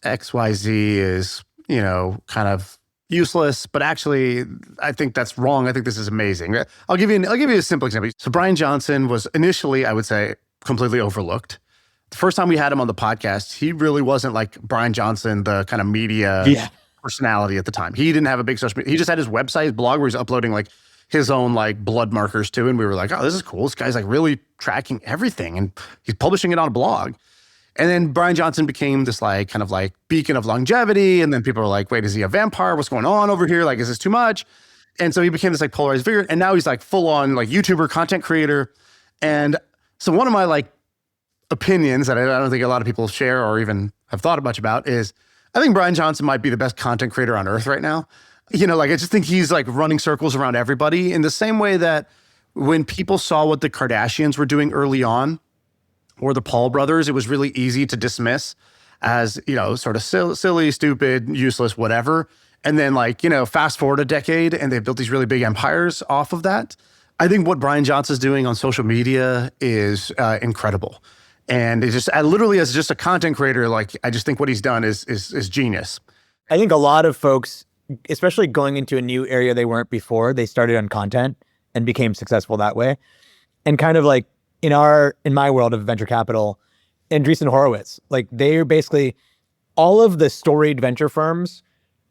XYZ is, kind of useless, but actually I think that's wrong. I think this is amazing. I'll give you a simple example. So Bryan Johnson was initially, I would say, completely overlooked. The first time we had him on the podcast, he really wasn't like Bryan Johnson, the kind of media personality at the time. He didn't have a big social media. He just had his website, his blog, where he's uploading like his own like blood markers too. And we were like, oh, this is cool. This guy's like really tracking everything and he's publishing it on a blog. And then Bryan Johnson became this like kind of like beacon of longevity. And then people were like, wait, is he a vampire? What's going on over here? Like, is this too much? And so he became this like polarized figure. And now he's like full on like YouTuber, content creator. And so one of my like opinions that I don't think a lot of people share or even have thought much about is I think Bryan Johnson might be the best content creator on earth right now. You know, like I just think he's like running circles around everybody in the same way that when people saw what the Kardashians were doing early on, or the Paul brothers, it was really easy to dismiss as, you know, sort of silly, stupid, useless, whatever. And then like, you know, fast forward a decade and they've built these really big empires off of that. I think what Bryan Johnson's doing on social media is incredible. And it's just, I literally as just a content creator, like I just think what he's done is genius. I think a lot of folks, especially going into a new area they weren't before, they started on content and became successful that way. And kind of like in my world of venture capital, Andreessen Horowitz, like they're basically, all of the storied venture firms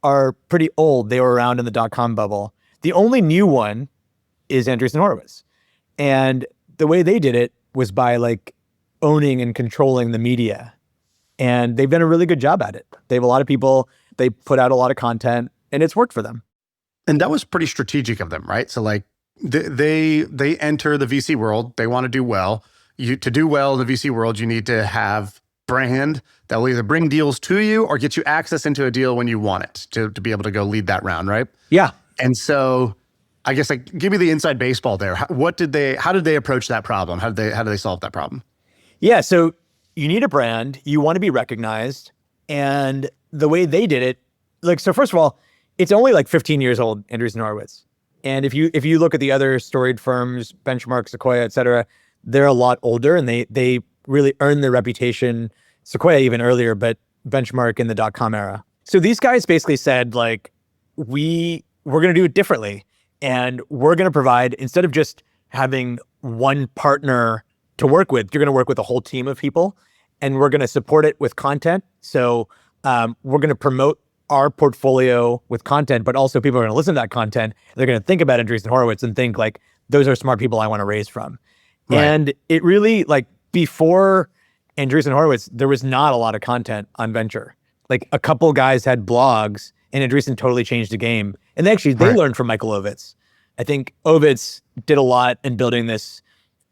are pretty old. They were around in the dot-com bubble. The only new one is Andreessen Horowitz. And the way they did it was by like owning and controlling the media. And they've done a really good job at it. They have a lot of people, they put out a lot of content, and it's worked for them. And that was pretty strategic of them, right? So like they enter the VC world, they want to do well. To do well in the VC world, you need to have brand that will either bring deals to you or get you access into a deal when you want it to be able to go lead that round, right? Yeah. And so I guess like give me the inside baseball there. How did they approach that problem? How did they solve that problem? Yeah, so you need a brand, you want to be recognized, and the way they did it, like, so first of all, it's only like 15 years old, Andreessen Horowitz. And if you look at the other storied firms, Benchmark, Sequoia, et cetera, they're a lot older and they really earned their reputation, Sequoia even earlier, but Benchmark in the dot-com era. So these guys basically said, like, we're going to do it differently. And we're going to provide, instead of just having one partner to work with, you're going to work with a whole team of people, and we're going to support it with content. So we're going to promote our portfolio with content, but also people are going to listen to that content. They're going to think about Andreessen Horowitz and think like, those are smart people I want to raise from. Right. And it really, like, before Andreessen Horowitz, there was not a lot of content on venture. Like a couple guys had blogs, and Andreessen totally changed the game. And they learned from Michael Ovitz. I think Ovitz did a lot in building this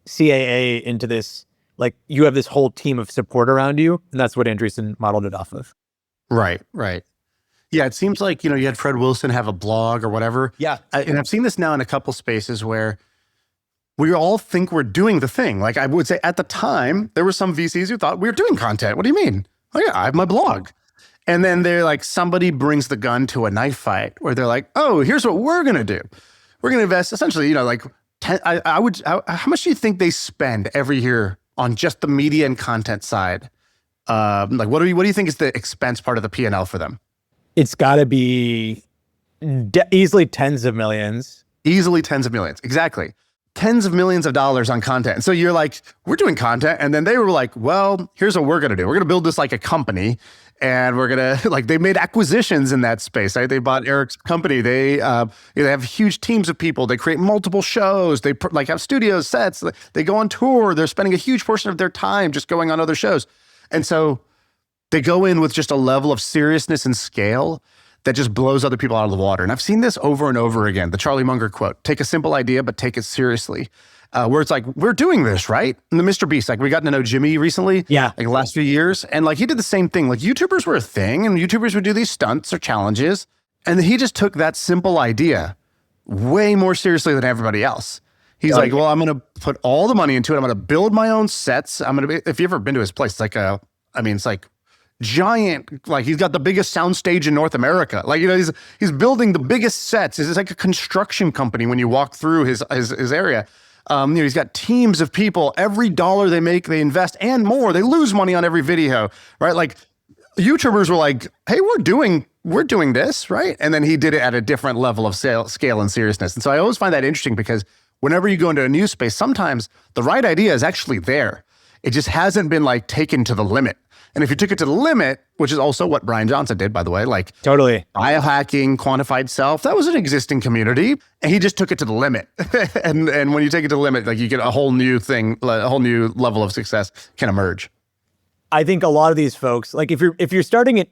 CAA into this, like, you have this whole team of support around you, and that's what Andreessen modeled it off of. Right. Yeah, it seems like, you know, you had Fred Wilson have a blog or whatever. Yeah. And I've seen this now in a couple spaces where we all think we're doing the thing. Like I would say at the time, there were some VCs who thought we were doing content. What do you mean? Oh yeah, I have my blog. And then they're like, somebody brings the gun to a knife fight where they're like, oh, here's what we're going to do. We're going to invest essentially, you know, like how much do you think they spend every year on just the media and content side? Like what do you think is the expense part of the P&L for them? It's got to be easily tens of millions. Easily tens of millions. Exactly. Tens of millions of dollars on content. So you're like, we're doing content. And then they were like, well, here's what we're going to do. We're going to build this like a company. And we're going to, like, they made acquisitions in that space, right? They bought Eric's company. They have huge teams of people. They create multiple shows. They like have studios, sets. They go on tour. They're spending a huge portion of their time just going on other shows. And so they go in with just a level of seriousness and scale that just blows other people out of the water. And I've seen this over and over again. The Charlie Munger quote, take a simple idea, but take it seriously. Where it's like, we're doing this, right? And the Mr. Beast, like we got to know Jimmy recently. Yeah. Like the last few years. And like he did the same thing. Like YouTubers were a thing and YouTubers would do these stunts or challenges. And he just took that simple idea way more seriously than everybody else. He's like, well, I'm going to put all the money into it. I'm going to build my own sets. If you've ever been to his place, it's like it's like giant, like he's got the biggest soundstage in North America. Like, you know, he's building the biggest sets. It's like a construction company when you walk through his area. You know, he's got teams of people. Every dollar they make, they invest and more. They lose money on every video, right? Like YouTubers were like, hey, we're doing this, right? And then he did it at a different level of scale and seriousness. And so I always find that interesting because whenever you go into a new space, sometimes the right idea is actually there. It just hasn't been like taken to the limit. And if you took it to the limit, which is also what Bryan Johnson did, by the way, like totally biohacking, quantified self, that was an existing community. And he just took it to the limit. and when you take it to the limit, like you get a whole new thing, a whole new level of success can emerge. I think a lot of these folks, like if you're starting at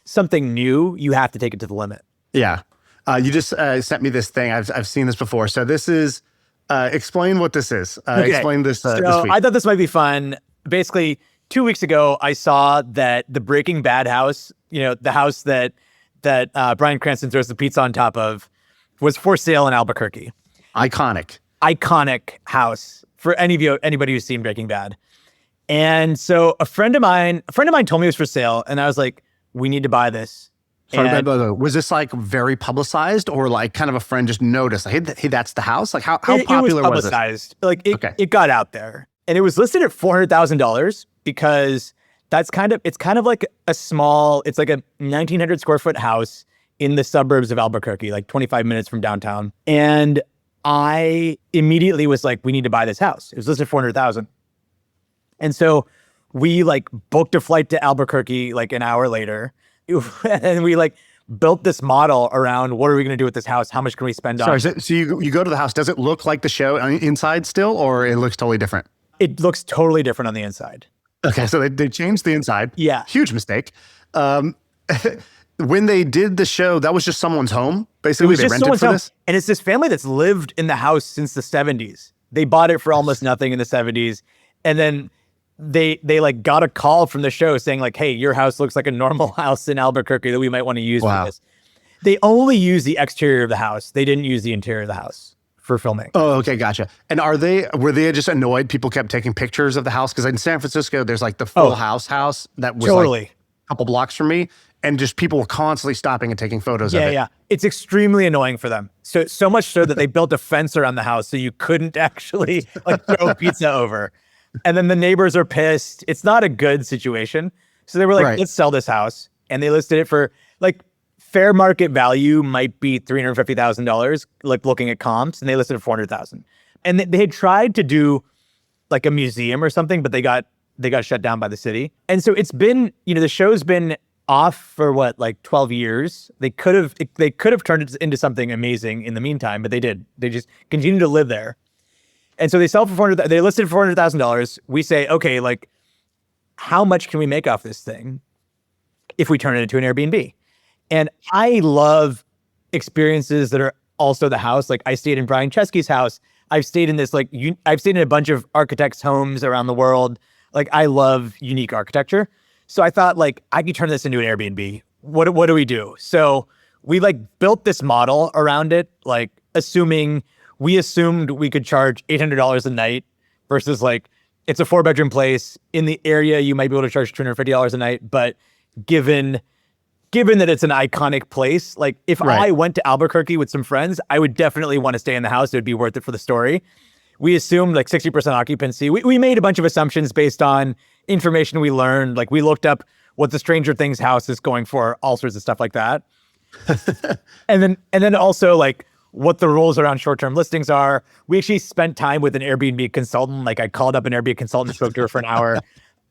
something new, you have to take it to the limit. Yeah. You just sent me this thing. I've seen this before. So this is, explain what this is. Okay. Explain this So this week. I thought this might be fun. Basically, 2 weeks ago, I saw that the Breaking Bad house, the house that Bryan Cranston throws the pizza on top of, was for sale in Albuquerque. Iconic House for anybody who's seen Breaking Bad. And so a friend of mine told me it was for sale, and I was like, we need to buy this. Sorry, And was this like very publicized, or like kind of a friend just noticed, like, hey, that's the house? Like how it popular was was it? publicized. Like Okay. it got out there, and it was listed at $400,000 because it's kind of like it's like a 1,900 square foot house in the suburbs of Albuquerque, like 25 minutes from downtown. And I immediately was like, we need to buy this house. It was listed at $400,000. And so we like booked a flight to Albuquerque like an hour later. And we like built this model around what are we going to do with this house? How much can we spend on Sorry, it? so you go to the house. Does it look like the show inside still, or it looks totally different? It looks totally different on the inside. Okay, so they changed the inside. Yeah. Huge mistake. When they did the show, that was just someone's home. It Basically, was they just rented someone's for home. this. And it's this family that's lived in the house since the 70s. They bought it for almost nothing in the 70s. And then they like got a call from the show saying like, hey, your house looks like a normal house in Albuquerque that we might want to use for this. They only used the exterior of the house. They didn't use the interior of the house for filming. Oh, okay, gotcha. And were they just annoyed people kept taking pictures of the house? Because in San Francisco, there's like the Full House that was like a couple blocks from me, and just people were constantly stopping and taking photos of it. Yeah. It's extremely annoying for them. So much so that they built a fence around the house so you couldn't actually like throw pizza over. And then the neighbors are pissed. It's not a good situation. So they were like, let's sell this house. And they listed it for like fair market value might be $350,000, like looking at comps, and they listed it at $400,000. And they had tried to do like a museum or something, but they got shut down by the city. And so it's been, the show's been off for like 12 years. They could have turned it into something amazing in the meantime, but they did. They just continued to live there. And so they sell for they listed for $400,000. We say, okay, like how much can we make off this thing if we turn it into an Airbnb? And I love experiences that are also the house. Like I stayed in Brian Chesky's house. I've stayed in this I've stayed in a bunch of architects' homes around the world. Like I love unique architecture. So I thought like I could turn this into an Airbnb. What do we do? So we like built this model around it, like we assumed we could charge $800 a night versus like it's a 4-bedroom place in the area. You might be able to charge $250 a night, but given that it's an iconic place, like if I went to Albuquerque with some friends, I would definitely want to stay in the house. It would be worth it for the story. We assumed like 60% occupancy. We made a bunch of assumptions based on information we learned. Like we looked up what the Stranger Things house is going for, all sorts of stuff like that. and then also like what the rules around short-term listings are. We actually spent time with an Airbnb consultant. Like I called up an Airbnb consultant and spoke to her for an hour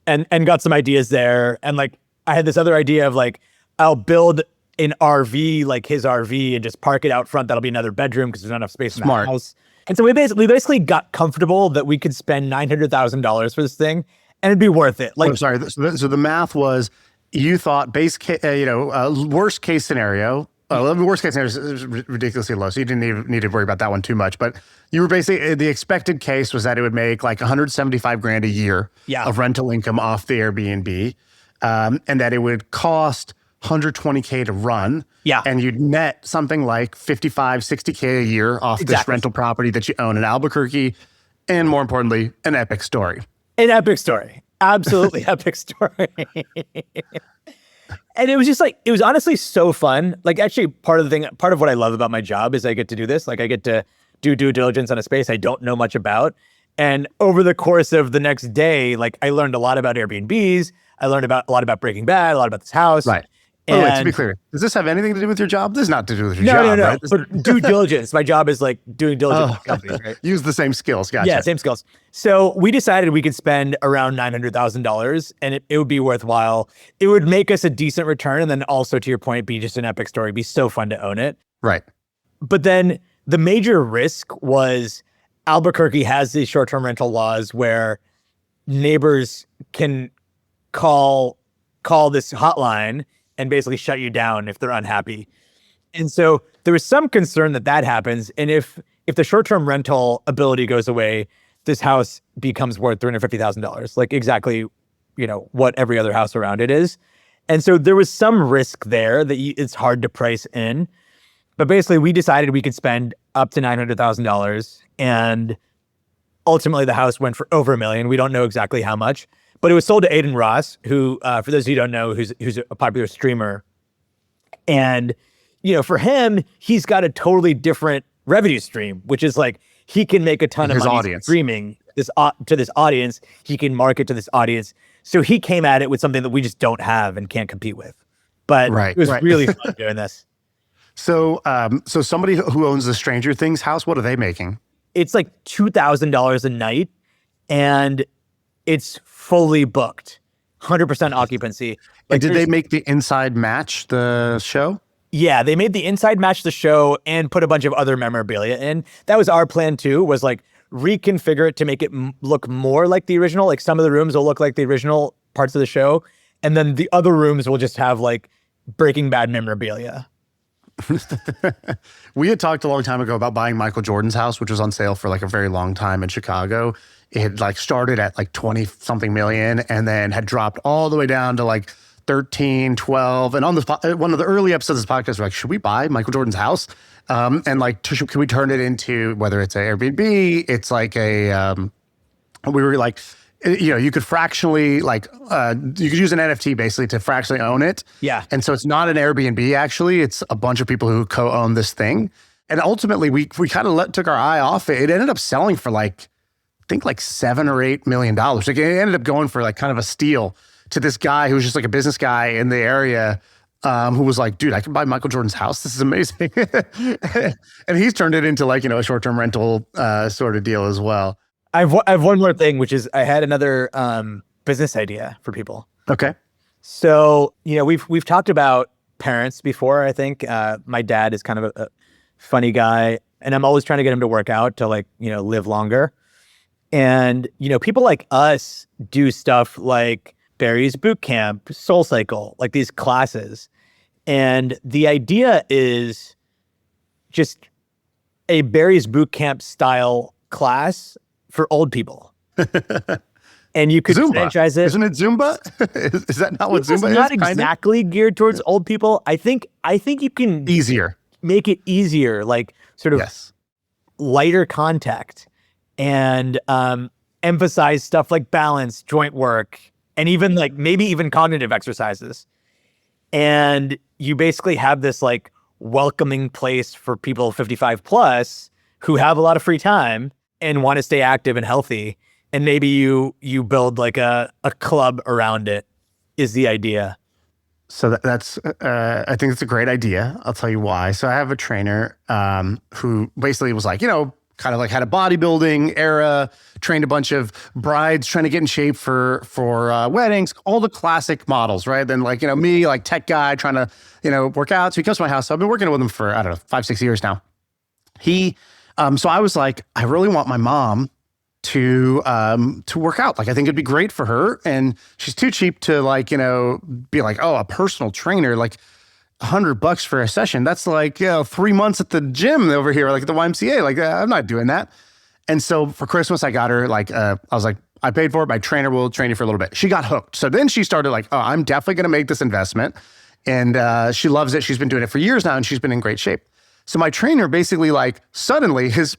and got some ideas there. And like I had this other idea of like, I'll build an RV, like his RV, and just park it out front. That'll be another bedroom because there's not enough space in the house. And so we basically got comfortable that we could spend $900,000 for this thing and it'd be worth it. Like, sorry. So the math was, you thought worst case scenario. The worst case scenario is ridiculously low, so you didn't even need to worry about that one too much. But you were basically, the expected case was that it would make like $175,000 a year of rental income off the Airbnb, and that it would cost $120K to run. Yeah. And you'd net something like $55,000, $60K a year off this rental property that you own in Albuquerque. And more importantly, an epic story. An epic story. Absolutely epic story. And it was just like, it was honestly so fun. Like actually part of what I love about my job is I get to do this. Like I get to do due diligence on a space I don't know much about. And over the course of the next day, like I learned a lot about Airbnbs. I learned a lot about Breaking Bad, a lot about this house. Right. And wait, to be clear, does this have anything to do with your job? This is not to do with your job, no. right? But due diligence. My job is like doing diligence with companies, right? Use the same skills. Gotcha. Yeah, same skills. So we decided we could spend around $900,000 and it would be worthwhile. It would make us a decent return. And then also, to your point, be just an epic story. It'd be so fun to own it. Right. But then the major risk was Albuquerque has these short-term rental laws where neighbors can call this hotline and basically shut you down if they're unhappy. And so there was some concern that that happens. And if the short-term rental ability goes away, this house becomes worth $350,000, like exactly, what every other house around it is. And so there was some risk there that it's hard to price in. But basically, we decided we could spend up to $900,000. And ultimately, the house went for over $1 million. We don't know exactly how much. But it was sold to Aiden Ross, who, for those of you who don't know, who's a popular streamer. And, for him, he's got a totally different revenue stream, which is like he can make a ton of money streaming this to this audience. He can market to this audience. So he came at it with something that we just don't have and can't compete with. But it was really fun doing this. So somebody who owns the Stranger Things house, what are they making? It's like $2,000 a night, and it's fully booked, 100% occupancy. And did they make the inside match the show? Yeah, they made the inside match the show and put a bunch of other memorabilia in. That was our plan too, was like reconfigure it to make it look more like the original. Like some of the rooms will look like the original parts of the show. And then the other rooms will just have like Breaking Bad memorabilia. We had talked a long time ago about buying Michael Jordan's house, which was on sale for like a very long time in Chicago. It had like started at like 20 something million and then had dropped all the way down to like 13, 12. And on one of the early episodes of this podcast, we're like, should we buy Michael Jordan's house? And like, can we turn it into, whether it's an Airbnb, it's like we were like, you could fractionally you could use an NFT basically to fractionally own it. Yeah. And so it's not an Airbnb, actually. It's a bunch of people who co-own this thing. And ultimately, we kind of took our eye off it. It ended up selling for I think $7 or $8 million. Like it ended up going for like kind of a steal to this guy who was just like a business guy in the area who was like, dude, I can buy Michael Jordan's house. This is amazing. And he's turned it into like, a short-term rental sort of deal as well. I have one more thing, which is I had another business idea for people. Okay. So, we've talked about parents before, I think. My dad is kind of a funny guy, and I'm always trying to get him to work out to live longer. And, people like us do stuff like Barry's Boot Camp, Soul Cycle, like these classes. And the idea is just a Barry's Boot Camp style class for old people. And you could Zumba. franchise it. Isn't it Zumba? Is that not what Zumba is? It's not exactly geared towards old people. I think you can make it easier, like sort of lighter contact and emphasize stuff like balance, joint work, and even maybe even cognitive exercises. And you basically have this like welcoming place for people 55 plus who have a lot of free time and want to stay active and healthy. And maybe you build like a club around it is the idea. So that's, I think it's a great idea. I'll tell you why. So I have a trainer who basically was like, kind of like had a bodybuilding era, trained a bunch of brides trying to get in shape for weddings, all the classic models, right? Then me, like tech guy trying to, work out. So he comes to my house. So I've been working with him for, 5-6 years now. So I was like, I really want my mom to work out. Like, I think it'd be great for her. And she's too cheap to be like, oh, a personal trainer, like $100 for a session. That's like, 3 months at the gym over here, like at the YMCA. Like, I'm not doing that. And so for Christmas, I got her I was like, I paid for it. My trainer will train you for a little bit. She got hooked. So then she started like, oh, I'm definitely going to make this investment. And she loves it. She's been doing it for years now and she's been in great shape. So my trainer basically suddenly his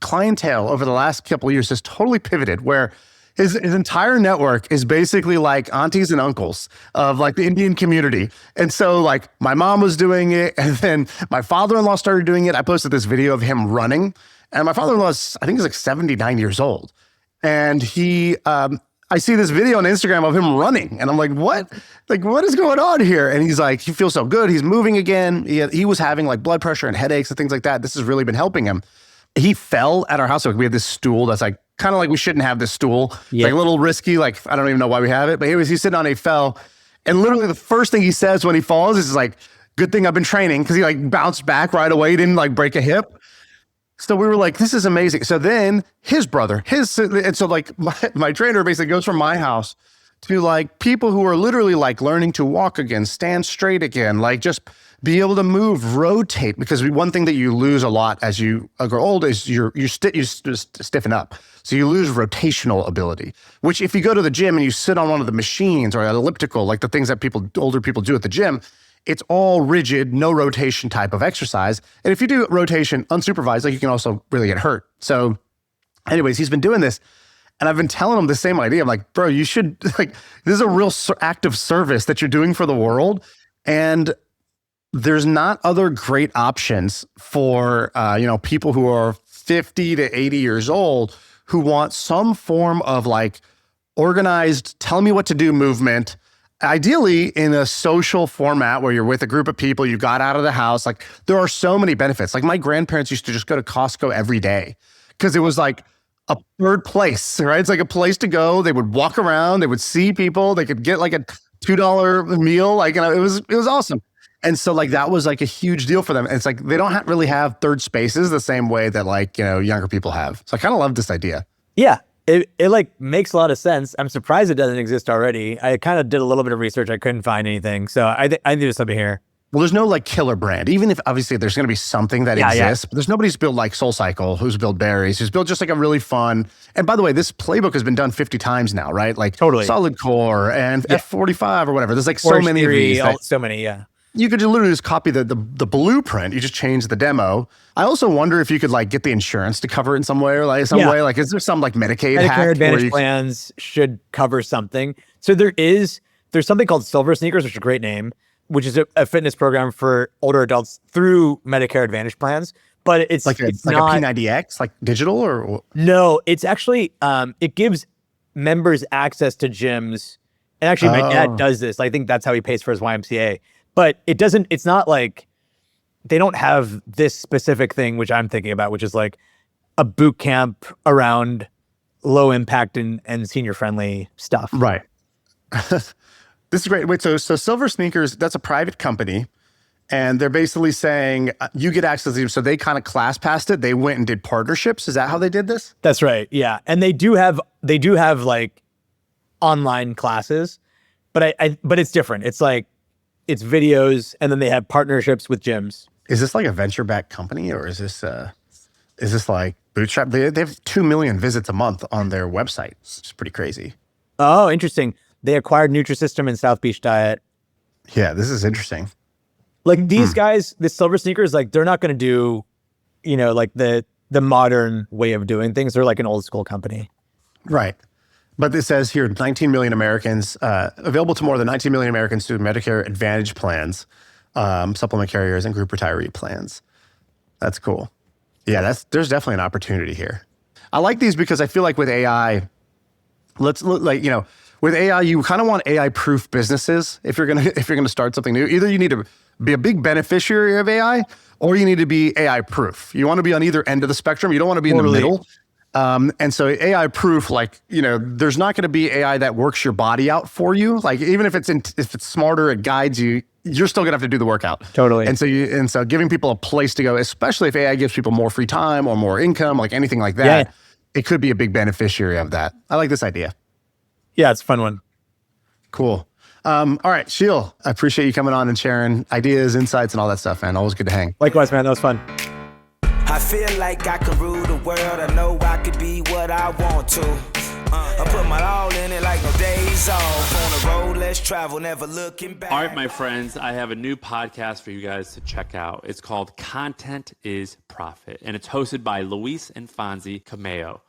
clientele over the last couple of years has totally pivoted where his entire network is basically like aunties and uncles of like the Indian community. And so my mom was doing it and then my father-in-law started doing it. I posted this video of him running and my father-in-law I think he's like 79 years old. And I see this video on Instagram of him running and I'm like, what? Like, what is going on here? And he's like, he feels so good. He's moving again. He was having like blood pressure and headaches and things like that. This has really been helping him. He fell at our house. We have this stool that's like, kind of like we shouldn't have this stool. Yeah. Like a little risky. Like, I don't even know why we have it, but he's sitting on it, he fell. And literally the first thing he says when he falls is like, good thing I've been training. Cause he bounced back right away. He didn't break a hip. So we were like, this is amazing. So then his brother, and so my trainer basically goes from my house to like people who are literally like learning to walk again, stand straight again, like just be able to move, rotate. Because one thing that you lose a lot as you grow old is you stiffen up. So you lose rotational ability, which if you go to the gym and you sit on one of the machines or an elliptical, like the things that older people do at the gym, it's all rigid, no rotation type of exercise. And if you do rotation unsupervised, like you can also really get hurt. So anyways, he's been doing this. And I've been telling him the same idea. I'm like, bro, you should, like, this is a real act of service that you're doing for the world. And there's not other great options for, people who are 50 to 80 years old who want some form of like organized, tell me what to do movement, ideally in a social format where you're with a group of people, you got out of the house. Like there are so many benefits. Like my grandparents used to just go to Costco every day because it was like a third place, right? It's like a place to go. They would walk around, they would see people, they could get like a $2 meal. Like, it was awesome. And so like, that was like a huge deal for them. And it's like, they don't really have third spaces the same way that like, younger people have. So I kind of love this idea. Yeah. It like makes a lot of sense. I'm surprised it doesn't exist already. I kind of did a little bit of research. I couldn't find anything. So I think there's something here. Well, there's no like killer brand, even if obviously there's going to be something that exists, but there's nobody who's built like SoulCycle, who's built Berries, who's built just like a really fun. And by the way, this playbook has been done 50 times now, right? Like totally Solid Core and F45 or whatever. There's like so many of these. So many, yeah. You could literally just copy the blueprint. You just change the demo. I also wonder if you could like get the insurance to cover it in some way or like some way. Like, is there some like Medicare Advantage plans should cover something. So there's something called Silver Sneakers, which is a great name, which is a fitness program for older adults through Medicare Advantage plans. But it's not a P90X, like digital or? No, it's actually, it gives members access to gyms. And actually my dad does this. I think that's how he pays for his YMCA. But it's not like, they don't have this specific thing, which I'm thinking about, which is like a boot camp around low impact and senior friendly stuff. Right. This is great. Wait, so Silver Sneakers, that's a private company, and they're basically saying you get access to them. So they kind of class passed it. They went and did partnerships. Is that how they did this? That's right. Yeah, and they do have like online classes, but but it's different. It's like it's videos, and then they have partnerships with gyms. Is this like a venture-backed company, or is this like bootstrap? They have 2 million visits a month on their website. It's pretty crazy. Oh, interesting. They acquired Nutrisystem and South Beach Diet. Yeah, this is interesting. Like these guys, the Silver Sneakers, like they're not going to do, like the modern way of doing things. They're like an old school company. Right. But it says here, 19 million Americans, available to more than 19 million Americans through Medicare Advantage plans, supplement carriers, and group retiree plans. That's cool. Yeah, there's definitely an opportunity here. I like these because I feel like with AI, with AI, you kind of want AI-proof businesses if you're gonna start something new. Either you need to be a big beneficiary of AI, or you need to be AI-proof. You want to be on either end of the spectrum. You don't want to be in the middle. And so AI-proof, there's not going to be AI that works your body out for you. Like even if it's smarter, it guides you. You're still gonna have to do the workout. Totally. And so giving people a place to go, especially if AI gives people more free time or more income, like anything like that, it could be a big beneficiary of that. I like this idea. Yeah, it's a fun one. Cool. All right, Sheil, I appreciate you coming on and sharing ideas, insights, and all that stuff, man. Always good to hang. Likewise, man. That was fun. I feel like I could rule the world. I know I could be what I want to. I put my all in it like no days off. On the road, let's travel, never looking back. All right, my friends, I have a new podcast for you guys to check out. It's called Content is Profit, and it's hosted by Luis and Fonzie Cameo.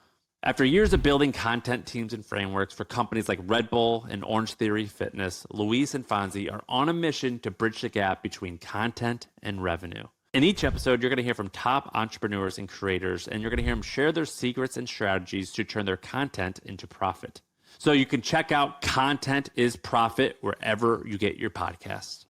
After years of building content teams and frameworks for companies like Red Bull and Orange Theory Fitness, Luis and Fonzie are on a mission to bridge the gap between content and revenue. In each episode, you're going to hear from top entrepreneurs and creators, and you're going to hear them share their secrets and strategies to turn their content into profit. So you can check out Content is Profit wherever you get your podcasts.